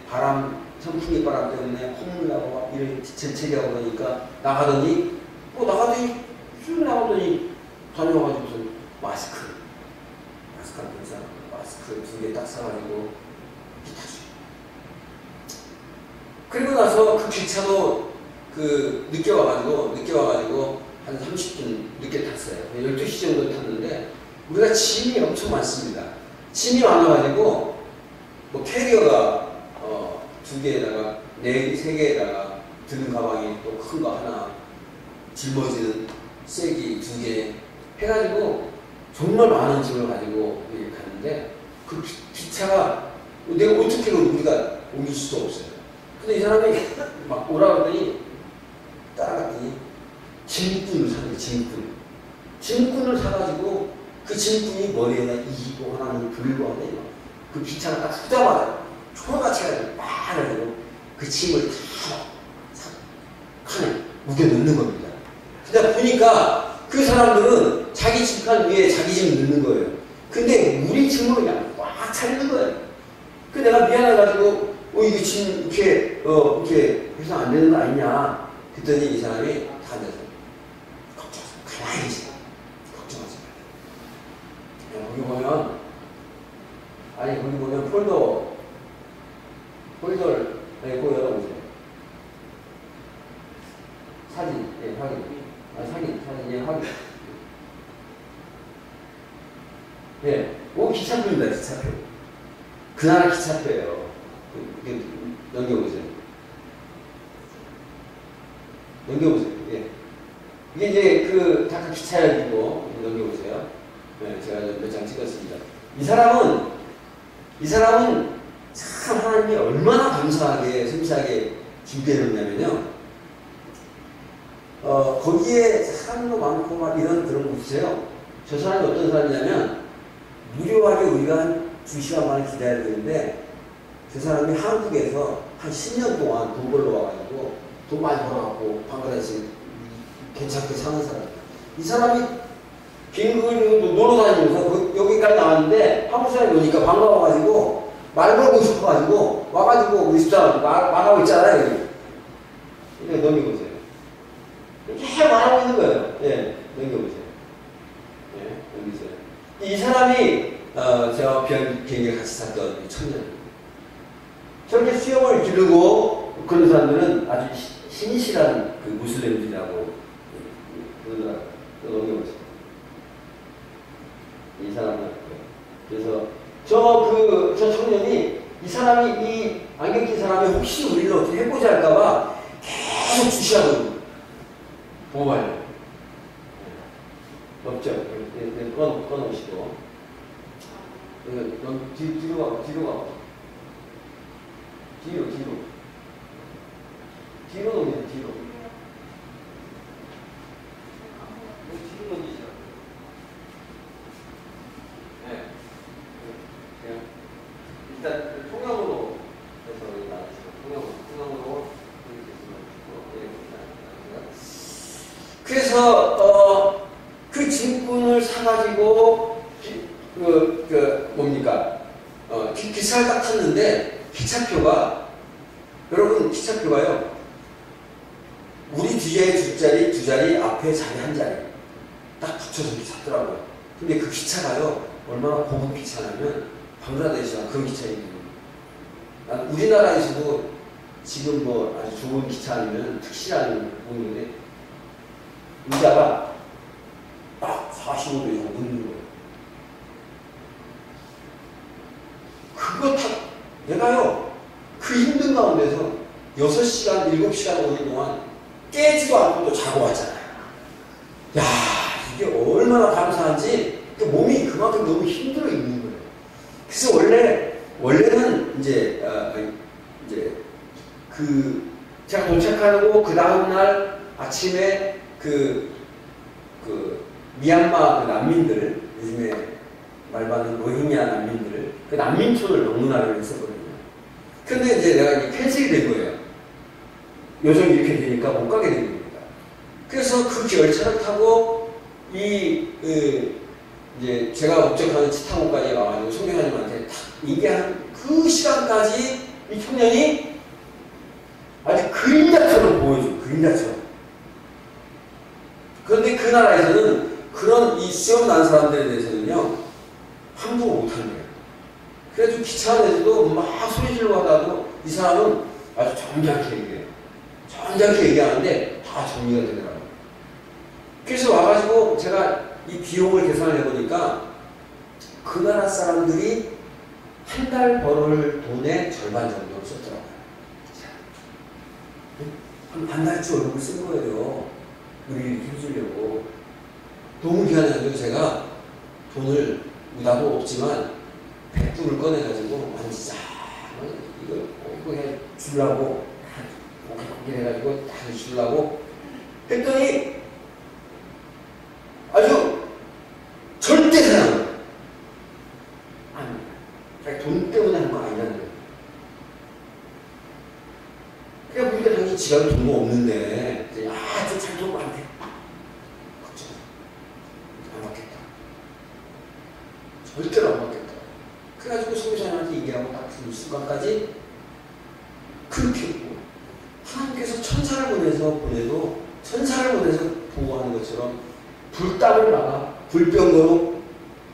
선풍기 바람 때문에 콧물 나고 막 이런 재채기하고 그러니까 나가더니 쭉 나가더니 다녀와가지고서 마스크 한 2개 딱 사가지고 타줘. 그리고 나서 그 기차도 늦게 와가지고 한 30분 늦게 tas어요. 12시 정도 탔는데 우리가 짐이 엄청 많습니다. 짐이 많아가지고 캐리어가 2개에다가 3개에다가 드는 가방이 또 큰 거 하나, 짊어지는 쐐기 2개 해가지고 정말 많은 짐을 가지고 갔는데 그 기차가 내가 어떻게 우리가 옮길 수도 없어요. 근데 이 사람이 막 오라 그러더니 따라갔더니 짐꾼을 사는 짐꾼을 사가지고 그 짐꾼이 머리에다 이고 하나는 불고 하네. 그 기차가 딱 서자마자 초같이 해가지고 막 해가지고 그 짐을 다 칸에 묶여 넣는 겁니다. 근데 보니까 그 사람들은 자기 짐칸 위에 자기 짐 넣는 거예요. 근데 우리 짐으로 그냥 꽉 차리는 거예요. 그 내가 미안해가지고 이게 짐 이렇게 해서 안 되는 거 아니냐. 그랬더니 이 사람이 다 돼서 걱정하지 마. 가만히 계시다. 걱정하지 마. 거기 보면 거기 보면 폴더를 그거 열어보세요. 사진, 예, 확인. 사진, 예, 확인. 예, 기차표입니다, 기차표. 그 나라 기차표예요. 넘겨보세요. 넘겨보세요. 예. 이게 이제 다 기차역이고, 넘겨보세요. 네, 제가 몇 장 찍었습니다. 이 사람은 참 하나님이 얼마나 감사하게, 섬세하게 준비해놓냐면요. 거기에 사람도 많고 막 이런 그런 거 보세요. 저 사람이 어떤 사람이냐면, 무료하게 우리가 한 2시간 만에 기다려야 되는데, 그 사람이 한국에서 한 10년 동안 돈 벌러 와가지고, 돈 많이 벌어갖고, 방글라데시 괜찮게 사는 사람. 이 사람이 비행기를 놀러 다니면서 여기까지 나왔는데, 한국 사람이 오니까 반가워가지고, 말 걸고 싶어가지고, 와가지고 우리 집사람 말하고 있잖아요, 여기. 이렇게 넘겨보세요. 이렇게 말하고 있는 거예요. 예, 넘겨보세요. 예, 넘기세요. 이 사람이, 제가 비행기에 같이 탔던 청년입니다. 저렇게 수염을 기르고 그런 사람들은 아주 신실한 그 무슬림들이라고 그러더라고요. 넘겨보세요. 이 사람은. 그래서 저 청년이 이 사람이 이 안경 낀 사람이 혹시 우리를 어떻게 해보자 할까봐 계속 주시하거든요. 보호하려고. 없죠? 꺼놓으시고. 뒤로 가봐. 뒤로 넘기세요, 뒤로. 뒤로 넘기시죠. 네. 그냥, 일단, 통영으로 해서 나왔어요. 통영으로. 그래서, 그 짐꾼을 사가지고, 기차를 딱 탔는데, 여러분, 기차표가요, 우리 뒤에 두 자리, 앞에 자리 한 자리, 딱 붙여서 이렇게 샀더라고요. 근데 그 기차가요, 얼마나 고급 기차냐면, 방글라데시와 그런 기차입니다. 우리나라에서도 지금 뭐 아주 좋은 기차 아니면 특실한 공인데, 의자가 딱 45도 이상 눕는 거예요. 그거 내가요, 그 힘든 가운데서 6시간, 7시간 오는 동안 깨지도 않고 또 자고 왔잖아요. 야, 이게 얼마나 감사한지, 몸이 그만큼 너무 힘들어 있는 거예요. 그래서 원래는 제가 도착하고 그 다음날 아침에 미얀마 난민들, 요즘에 말 많은 로힝야 난민들, 그 난민촌을 방문하려고 했었거든요. 근데 이제 내가 캔슬이 된 거예요. 요즘 이렇게 되니까 못 가게 된 겁니다. 그래서 그 열차를 타고 이제 제가 목적하는 치타고까지 와가지고 송교사님한테 딱 얘기한 그 시간까지 이 청년이 아주 그림자처럼 보여줘요. 그림자처럼. 그런데 그 나라에서는 그런 이 시험 난 사람들에 대해서는요, 함부로 못하는 거예요. 그래도 기차 안에서도 막 소리 지르고 하다도 이 사람은 아주 점잖게 얘기해요. 점잖게 얘기하는데 다 정리가 되더라고요. 그래서 와가지고 제가 이 비용을 계산을 해보니까 그 나라 사람들이 한 달 벌을 돈의 절반 정도를 썼더라고요. 한 달치 월급을 쓴 거예요. 우리 해주려고. 너무 미안해가지고 제가 돈을, 나도 없지만 100불을 꺼내가지고 만지자. 이거 해 주려고, 고개 해가지고 다 주려고 했더니 아주 절대 사랑 아니, 돈 때문에 한 거 아니라는 거예요. 그러니까 보니까 당신 지갑에 돈도 없는데 저 잘 돈 안 돼. 걱정 안 받겠다. 절대로 안 받겠다. 그래가지고 소비자한테 얘기하고 딱 그 순간까지 그렇게 했고, 하나님께서 천사를 보내도 천사를 보내서 보호하는 것처럼 불땀을 막아 불병거로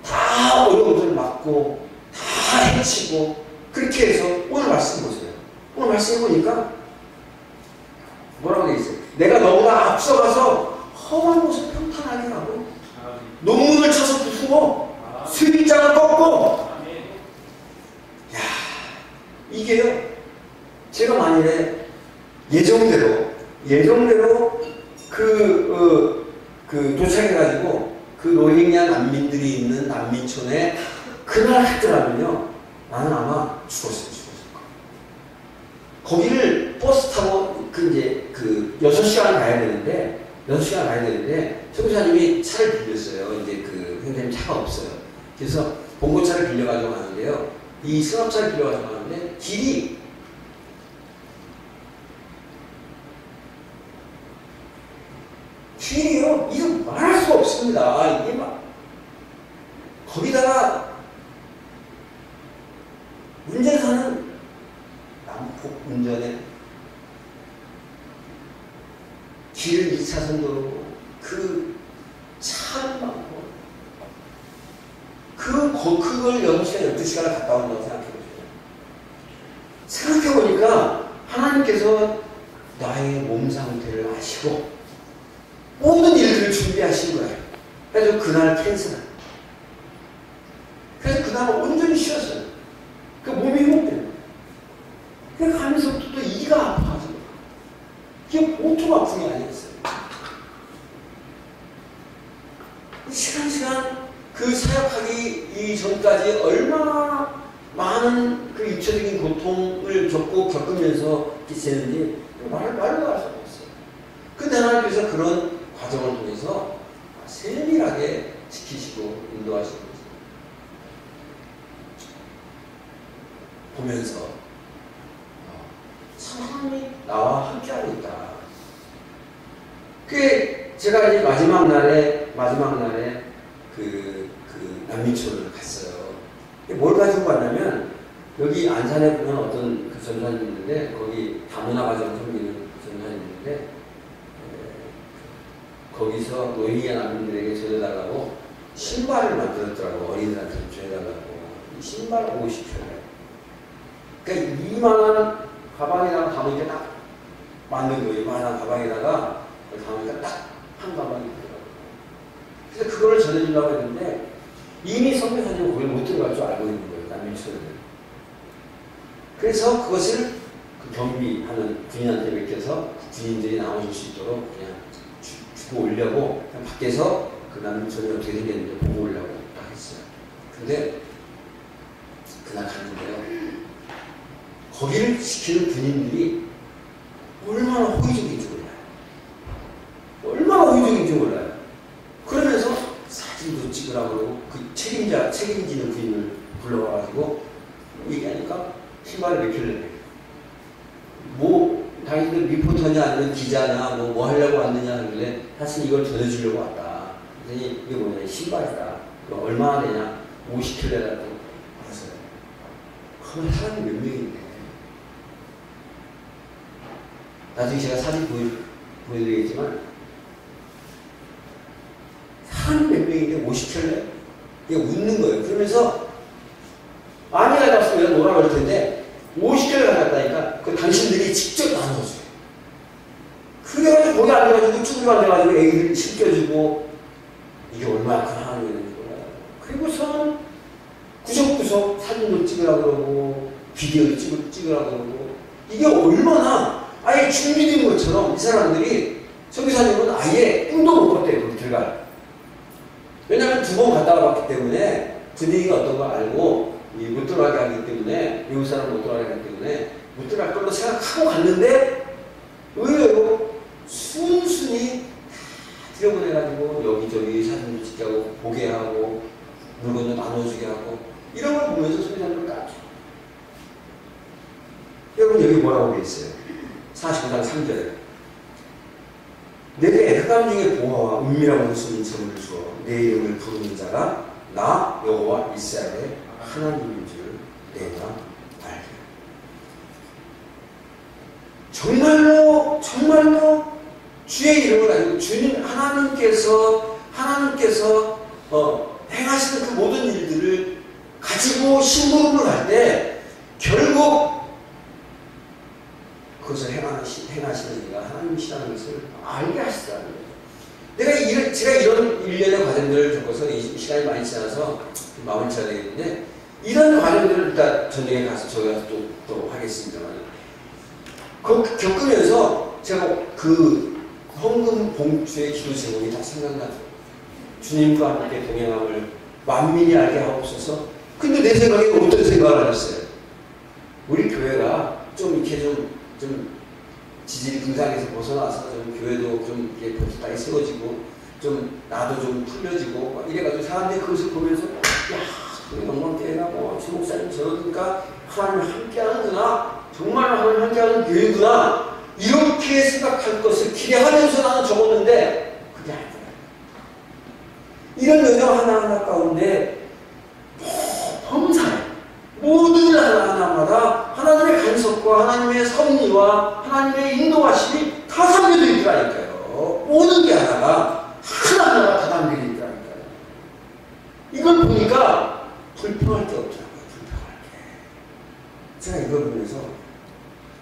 다 어려운 것을 막고 다 해치고 그렇게 해서 오늘 말씀 보세요. 오늘 말씀 보니까 뭐라고 되어 있어요? 내가 너무나 앞서가서 험한 곳을 평탄하게 하고 논문을 쳐서 부수고 수입장을 꺾고, 야, 이게요, 제가 만일에 예정대로 도착해가지고 그 로힝야 난민들이 있는 난민촌에 그날 했더라면요, 나는 아마 죽었을 거야. 거기를 버스 타고 이제 6시간 가야 되는데, 소비자님이 차를 빌렸어요. 이제 현장님 차가 없어요. 그래서 봉고차를 빌려가지고 가는데요, 이 승합차를 빌려가지고 가는데 길이요, 이거 말할 수가 없습니다. 이게 막 거기다가 운전사는 난폭 운전에 길 2차선 도로고 차는 많고 그걸 6시간, 12시간을 갔다 온다고 생각해보세요. 생각해보니까 하나님께서 나의 몸 상태를 아시고 모든 일들을 준비하신 거예요. 그래서 그날 캔슬한. 그래서 그날 온전히 쉬었어요. 몸이 회복돼요. 그래서 가면서부터 또 이가 아파가지고. 이게 보통 아픔이 아니었어요. 시간 사역하기 이전까지 얼마나 많은 육체적인 고통을 겪으면서 지냈는지 말로 할 수가 없어요. 근데 하나님께서 그런 과정을 통해서 세밀하게 지키시고 인도하시고 보면서 참 하나님이 나와 함께하고 있다. 그게 제가 이제 마지막 날에 난민촌을 갔어요. 뭘 가지고 갔냐면, 여기 안산에 보면 어떤 전사님이 있는데, 거기 다문화 가정을 섬기는 전사님이 있는데, 거기서 노예기한 난민들에게 전해달라고 신발을 만들었더라고. 어린이들한테 전해달라고. 신발 50켤레. 그러니까 이만한 가방에다가 담으니까 딱 맞는 거예요. 이만한 가방에다가 담으니까 딱 한 가방이 있더라고요. 그래서 그거를 전해주려고 했는데, 이미 선교사님은 거기 못 들어갈 줄 알고 있는 거예요. 난민촌을. 그래서 그것을 경비하는 군인한테 맡겨서 군인들이 나와줄 수 있도록 그냥 주고 오려고 그냥 밖에서 난민촌이 어떻게 생겼는지 보고 오려고 딱 했어요. 근데 그날 갔는데요, 거기를 지키는 군인들이 얼마나 호의적인지 몰라요. 그러면서 사진도 찍으라고 그러고, 책임지는 군인을 불러와가지고 얘기하니까 신발을 몇 켤레. 당신들 리포터냐 아니면 기자냐 뭐 하려고 왔느냐 하길래 사실 이걸 전해주려고 왔다. 그랬더니 이게 뭐냐, 신발이다. 얼마나 되냐? 50켤레라고 알았어요. 그럼 사람이 몇 명인데. 나중에 제가 사진 보여드리겠지만, 사람이 몇 명인데 50켤레? 이게 웃는 거예요. 그러면서 많이 가져왔으면 내가 뭐라 그럴 텐데 50켤레 가져왔다니까 그 당신들이 직접 나눠줘요. 그래가지고 거기 앉아가지고 쭈그려 앉아가지고 애기들 씻겨주고, 이게 얼마나 큰 하나님의 거야. 그리고선 구석구석 사진도 찍으라고 그러고 비디오도 찍으라고 그러고, 이게 얼마나 아예 준비된 것처럼 이 사람들이, 선교사님은 아예 꿈도 못 꿨대요. 거기 들어갈. 왜냐하면 2번 갔다가 봤기 때문에 분위기가 어떤 걸 알고 못 들어가게 하기 때문에, 미국 사람 못 들어가게 하기 때문에 못 들어갈 걸로 생각하고 갔는데 의외로 순순히 들여보내가지고 여기저기 사진도 찍게 하고 보게 하고 물건도 나눠주게 하고 이런 걸 보면서 성장을 깜짝. 여러분 여기 뭐라고 되어 있어요? 49장 3절에 내게 흑암 중에 보화와 은밀한 무슨 인sem을 주어 내 이름을 부르는 자가 나 여호와 이스라엘의 하나님인 줄 내가 알게. 정말로 주의 이름을 가지고 주님 하나님께서 행하시는 그 모든 일들을 가지고 심부름을 할 때 결국 그것을 행하시는 이가 하나님이시라는 것을 알게 하시더라는 거예요. 제가 이런 일련의 과정들을 겪어서 이 시간이 많이 지나서 마음을 쳐야 되겠는데 이런 과정들을 일단 전쟁에 가서 저희가 또 하겠습니다만 겪으면서 제가 그 헌금 봉투의 기도 제목이 다 생각나죠. 주님과 함께 동행함을 만민이 알게 하옵소서. 근데 내 생각에 어떤 생각을 하셨어요? 우리 교회가 좀 이렇게 좀 지질 등산에서 벗어나서 좀 교회도 좀 이렇게 보수당이 세워지고 좀 나도 좀 풀려지고 막 이래가지고 사람들이 그것을 보면서 야 영광교회가 뭐 주목사님 저러니까 하나님 함께하는구나, 정말 하나님 함께하는 교회구나 이렇게 생각할 것을 기대하면서 나는 적었는데 그게 아니더라. 이런 여정 하나하나 가운데 범사에 모든 하나하나마다 하나님의 간섭과 하나님의 섭리와 하나님의 인도하심이 다 담겨져 있더라니까요. 모든 게 하나하나가 다 담겨져 있더라니까요. 이걸 보니까 불평할 게 없더라고요. 불평할 게. 제가 이걸 보면서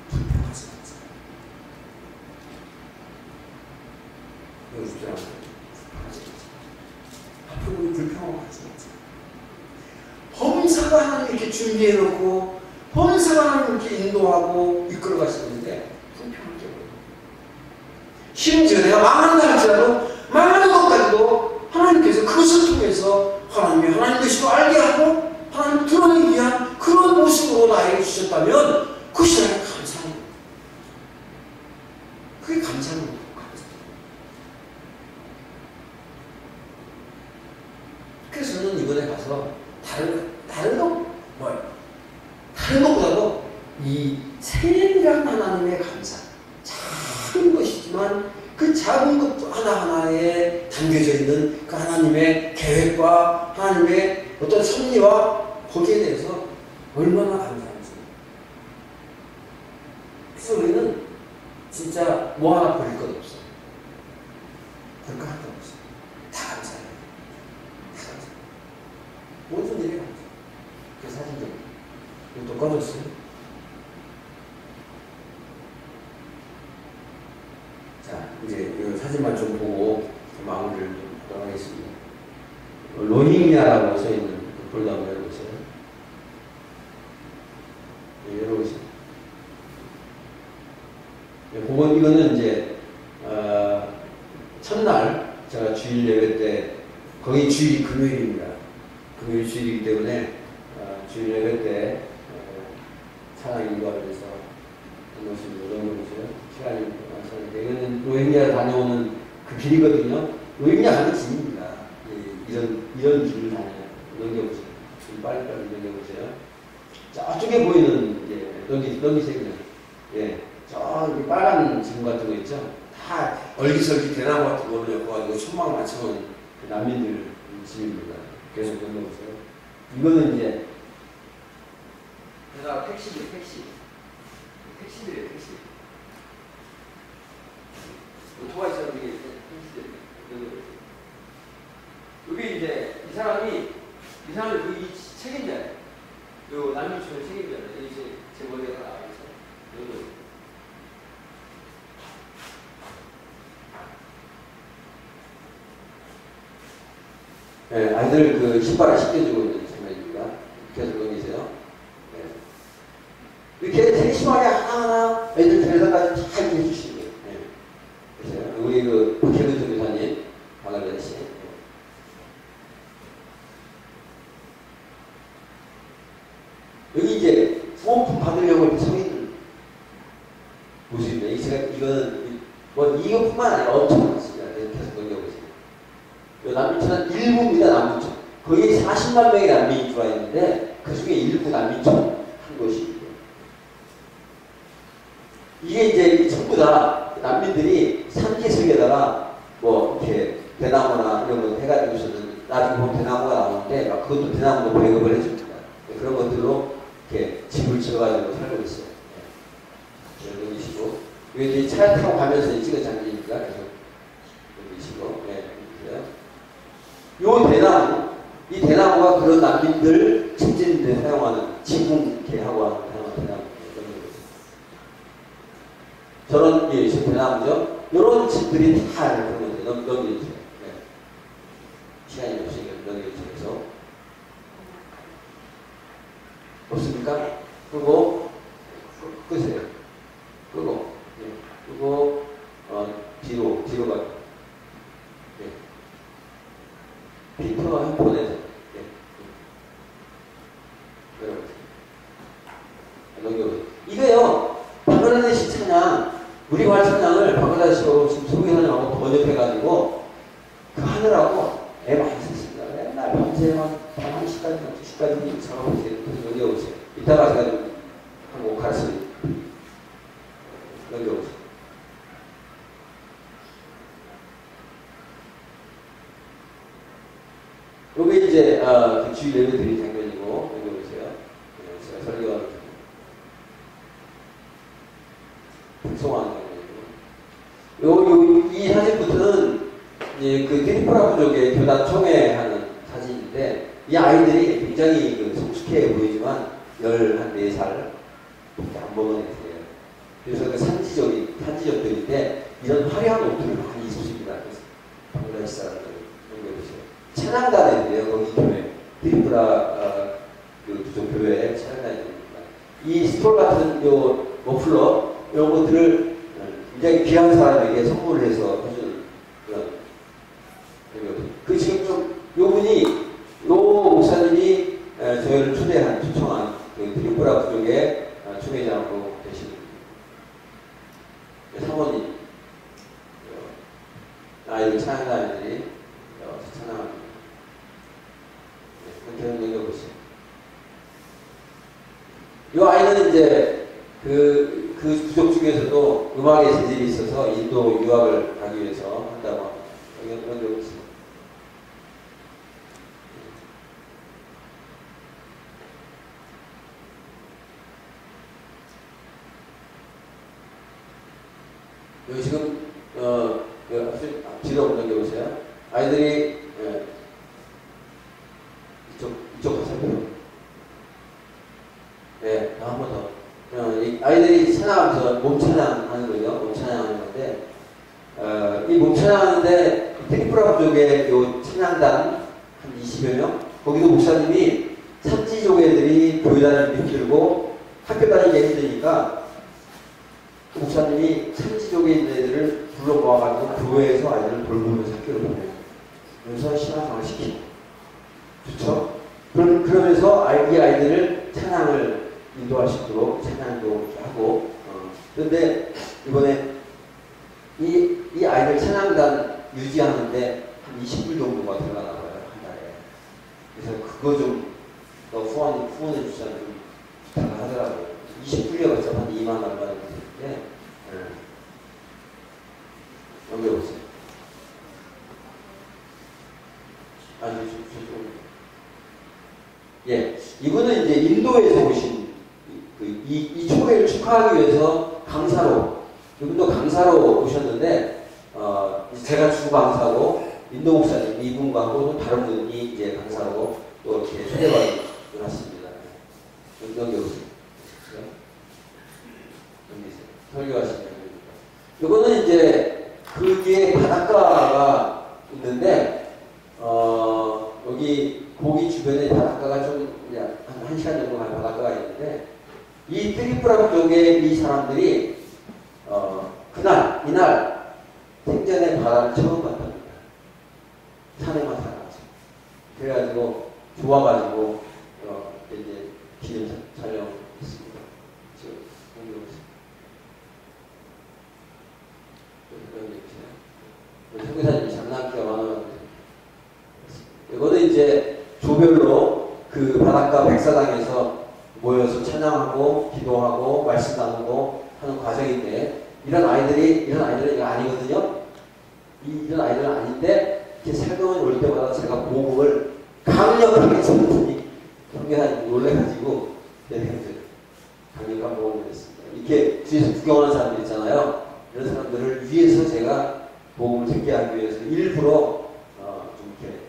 불평하지 않았어요. 이거 쉽지 않아요. 불평하지 않았어요. 앞으로 우리 불평하고 하지 않았어요. 범사가 하나님 이렇게 준비해놓고 범사가 하나님 이렇게 인도하고 이끌어가시는데 불평할 게 없어요. 심지어 내가 망한다 할지라도 망하는 것까지도 하나님께서 그것을 통해서 하나님이 하나님 되시고 알게 하고 하나님 드러내기 위한 그런 모습으로 나에게 주셨다면 그것이 나에게 감사한 거예요. 그게 감사한 거예요. 그래서 저는 이번에 가서 다른 것보다도 이 세밀한 하나님의 감사, 작은 것이지만 그 작은 것 하나하나에 담겨져 있는 그 하나님의 계획과 하나님의 어떤 섭리와 거기에 대해서 얼마나 감사한지. 그래서 우리는 진짜 뭐 하나 버릴 것 없어요. 버릴 것 하나도 없어요. 다 감사해요. 다 감사해요. 모든 일에 감사해요. 그 사진들 이거 또 꺼졌어요. 자, 이제 이 사진만 좀 보고 마무리를 좀 하도록 하겠습니다. 로힝야라고 써있는 그 폴더 한번 열어보세요. 네, 열어보세요. 네, 이거는 이제 첫날 제가 주일 예배 때 거기 주일이 금요일입니다. 금요일 주일이기 때문에 주일 예배 때 찬양 인도하면서 한 것을 열어보세요. 시간이 많습니다. 이거는 로힝야 다녀오는 그 길이거든요. 로힝야 가는 길입니다. 이런 길을 다녀요. 넘겨보세요. 빨리빨리 넘겨보세요. 저쪽에 보이는 넘기세요. 예, 저기 빨간 지금 같은 거 있죠. 다 얼기설기 대나무 같은 거를 엮어가지고 천막 맞춰놓은 그 난민들 집입니다. 계속 넘겨보세요. 이거는 이제 게다가 택시들이에요. 택시. 오토바이처럼 이게 택시들. 여기 이제 이 사람이 그 책임자예요. 요 난민촌의 책임자예요. 여기 제 머리가 나와있죠. 여기. 네, 아이들 그 신발을 씻겨주고 있는 장면입니다. 계속 넘기세요. 네. 이렇게 되게 심하게 하나하나 애들 데려다까지 다 해주시는 거예요. 네. 그래서 우리 그 박혜근 교사님, 박아전 씨. 여기 이제 소모품 받으려고 이렇게 서 있는 모습입니다. 이거는 뭐 이것뿐만 아니라 엄청 많습니다. 계속 넘겨보세요. 거의 40만 명의 난민이 들어와 있는데 그 중에 일부 난민촌 한 곳이 이게 이제 전부 다 난민들이 산지 속에다가 뭐 이렇게 대나무나 이런 거 해가지고서는 나중에 보면 대나무가 나오는데 막 그것도 대나무도 배급을 해줍니다. 그런 것들로 이렇게 집을 지어가지고 살고 있어요. 여기 계시고 여기 이제 차 타고 가면서 찍은 장면입니다. 그래서 여기 계시고 그래요. 요 대나무 이 대나무가 그런 난민들 집진데 사용하는 지붕 이렇게 하고 하는 대나무 저런 예, 대나무죠. 이런 집들이 다 넘겨주세요. 시간이 없으니까 넘겨주셔서 없습니까? 끄고 끄세요. 끄고 끄고 뒤로 가요. 피터가 핸폰에서 넘겨보세요. 이거요. 바글라데시 찬양 우리말 찬양을 바글라데시어로 지금 소개하느라고 번역해가지고 그 하느라고 애 많이 썼습니다. 맨날 밤새 한 1시까지 2시까지 작업하세요. 넘겨보세요. 이따가 제가 좀 한국 가르쳐요. 넘겨보세요. 요게 이제 그 주의 예배 드린 장면이고 넘겨보세요. 제가 설교하는 풍성한 이 사진부터는 그 트리프라 부족의 교단 총회하는 사진인데 이 아이들이 굉장히 그 성숙해 보이지만 14살 안 먹은 애들이에요. 그래서 그 산지적들인데 이런 화려한 옷들을 많이 입습니다. 그래서 방글라데시 사람들 보세요. 찬양단 애들이에요. 거기 교회 트리프라 그 부족 교회 찬양단 애들입니다. 이 스톨 같은 요 머플러 이런 것들을 굉장히 귀한 사람에게 선물을 해서 해주는 그런 그 지금 좀 요분이 요 목사님이 저희를 초청한 그 트리프라 부족의 총회장으로 계시는 사모님 아이들 찬양단들이 찬양합니다. 그렇게 넘겨보세요. 이 아이는 이제 그 부족 중에서도 음악에 재질이 있어서 인도 유학을 가기 위해서 한다고 넘겨보세요. 여기 지금 뒤로 넘겨보세요. 아이들이 이쪽 가세요. 네, 한 번 더. 아이들이 찬양하면서 몸 찬양하는 거죠. 몸 찬양하는 건데 이 몸 찬양하는데 트리프라 부족의 요 찬양단 한 20여 명 거기도 목사님이 산지족 애들이 교회단을 비틀고 학교 다니기 힘드니까 그 목사님이 산지족에 있는 애들을 불러 모아가지고 교회에서 아이들을 돌보면서 학교를 보내요. 그래서 신앙생활을 시키고 그렇죠? 그러면서 이 아이들을 찬양을 인도할 수 있도록 찬양도 하고 그런데 이번에 이 아이들 찬양단 유지하는데 한 20불 정도가 들어가나 봐요. 한 달에. 그래서 그거 좀 더 후원해 주시면 좀 부탁을 하더라고요. 20불이어봤자 한 2만 얼마 정도 되는데 넘겨보세요. 아니 저쪽 예, 이분은 이제 인도에서 오신 이 총회를 축하하기 위해서 강사로 이분도 강사로 오셨는데 제가 주 강사고 인도 목사님 이분과도 다른 분이 이제 강사로 또 이렇게 초대받아 왔습니다. 넘겨보세요. 설교하시는 분입니다. 이거는 이제 그 뒤에 바닷가가 있는데 여기 고기 주변에 바닷가가 좀 한 1시간 정도 가는 바닷가가 있는데 이 트리프라 부족의 이 사람들이 이날 생전에 바다를 처음 봤답니다. 산에만 살아가지고 그래가지고 좋아가지고 이제 기념 촬영했습니다. 지금 선교사님이 장난기가 많아가지고 이거는 이제 대학가 백사당에서 모여서 찬양하고 기도하고 말씀 나누고 하는 과정인데 이런 아이들은 아니거든요. 이런 아이들은 아닌데 이렇게 설교원이 올 때마다 제가 복음을 강력하게 전했더니 형제가 놀래가지고 강력한 복음을 했습니다. 이렇게 뒤에서 구경하는 사람들 있잖아요. 이런 사람들을 위해서 제가 복음을 듣게 하기 위해서 일부러 좀 이렇게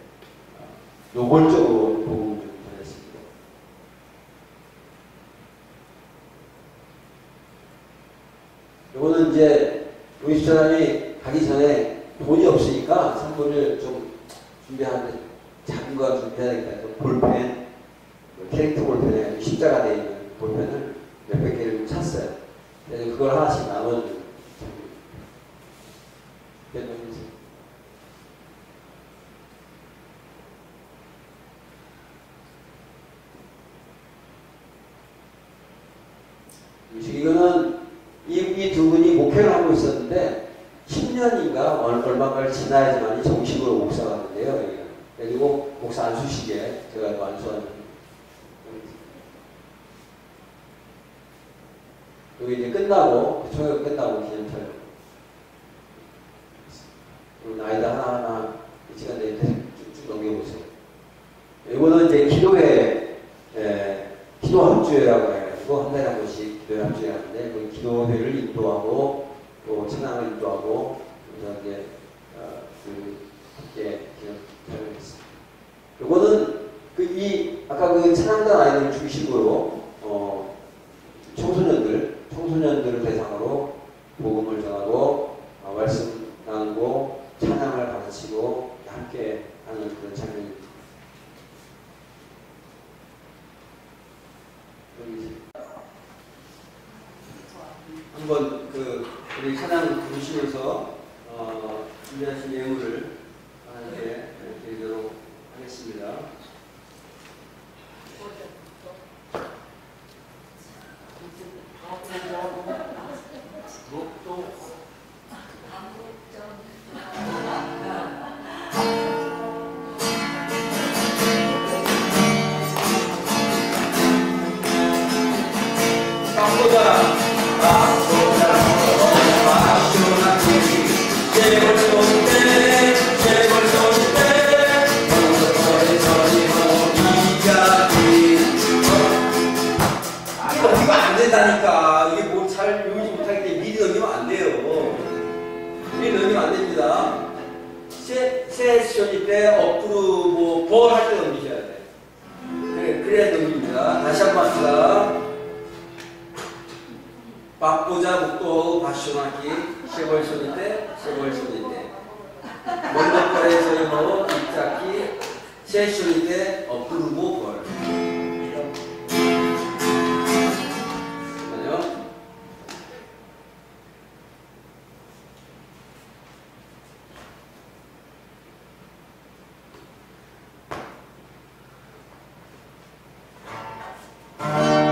노골적으로 복음을 좀 전했습니다. 요거는 이제 우리 집사람이 가기 전에 돈이 없으니까 선물을 좀 준비하는데 작은 거 준비해야 되겠다. 볼펜, 캐릭터 볼펜에 십자가 되어 있는 볼펜을 몇백 개를 좀 샀어요. 그래서 그걸 하나씩 나눠주고 이거는 이 두 분이 목회를 하고 있었는데 10년인가 얼마가를 지나야지만 정식으로 목사가 된대요. 그리고 목사 안수식에 제가 또 안수하는 여기 이제 끝나고 초역 끝나고 기념촬영 아이들 하나하나 시간 내에 쭉쭉 넘겨보세요. 이거는 이제 기도 합주회라고 해가지고 한 달에 한 번씩 기도 합주회 하는데 그 기도회를 인도하고 또 찬양을 인도하고 그래서 이제 함께 기념촬영했습니다. 이거는 아까 그 찬양단 아이들 중심으로 청소년들을 대상으로 복음을 전하고 말씀 나누고 찬양을 가르치고 함께 하는 그런 장면입니다. 한번 우리 찬양 부르시면서 준비하신 예물을 하나님께 드리도록 하겠습니다. 된다니까. 이게 뭐 잘 외우지 못하기 때문에 미리 넘기면 안 돼요. 미리 넘기면 안 됩니다. 세션일 때 어프로 뭘 할 때 넘기셔야 돼. 그래야 넘깁니다. 다시 한번 합시다. 박보자 묵도 바쇼나기 쉐벌손일 때 먼저 거에서 입잡기 세션일 때 어프로 벌. Thank you.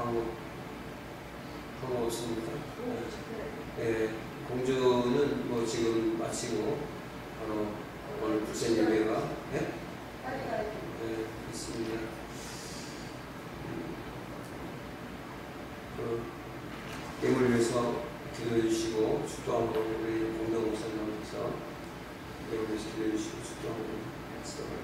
방법 없습니까? 예, 공주는 뭐 지금 마치고 바로 오늘 불신 예배가 예? 있습니다. 예물 위해서 기도해 주시고 축도 한번 우리 공동 목사님께서 예물 위해서 기도해 주시고 축도 한번 하겠습니다.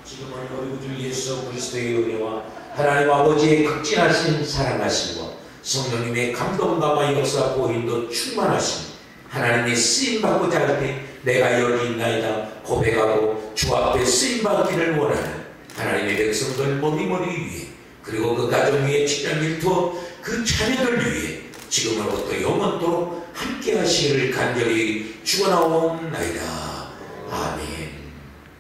지금은 우리 주 예수 그리스도의 은혜와 하나님 아버지의 극진하신 사랑하심과 성령님의 감동감화 역사 보인도 충만하심, 하나님의 쓰임받고자 할 때 내가 여기 있나이다 고백하고 주 앞에 쓰임받기를 원하는 하나님의 백성들 몸이 위해, 그리고 그 가정 위에 직장 일터 그 자녀들 위해 지금으로부터 영원토록 함께 하시기를 간절히 축원하옵나이다.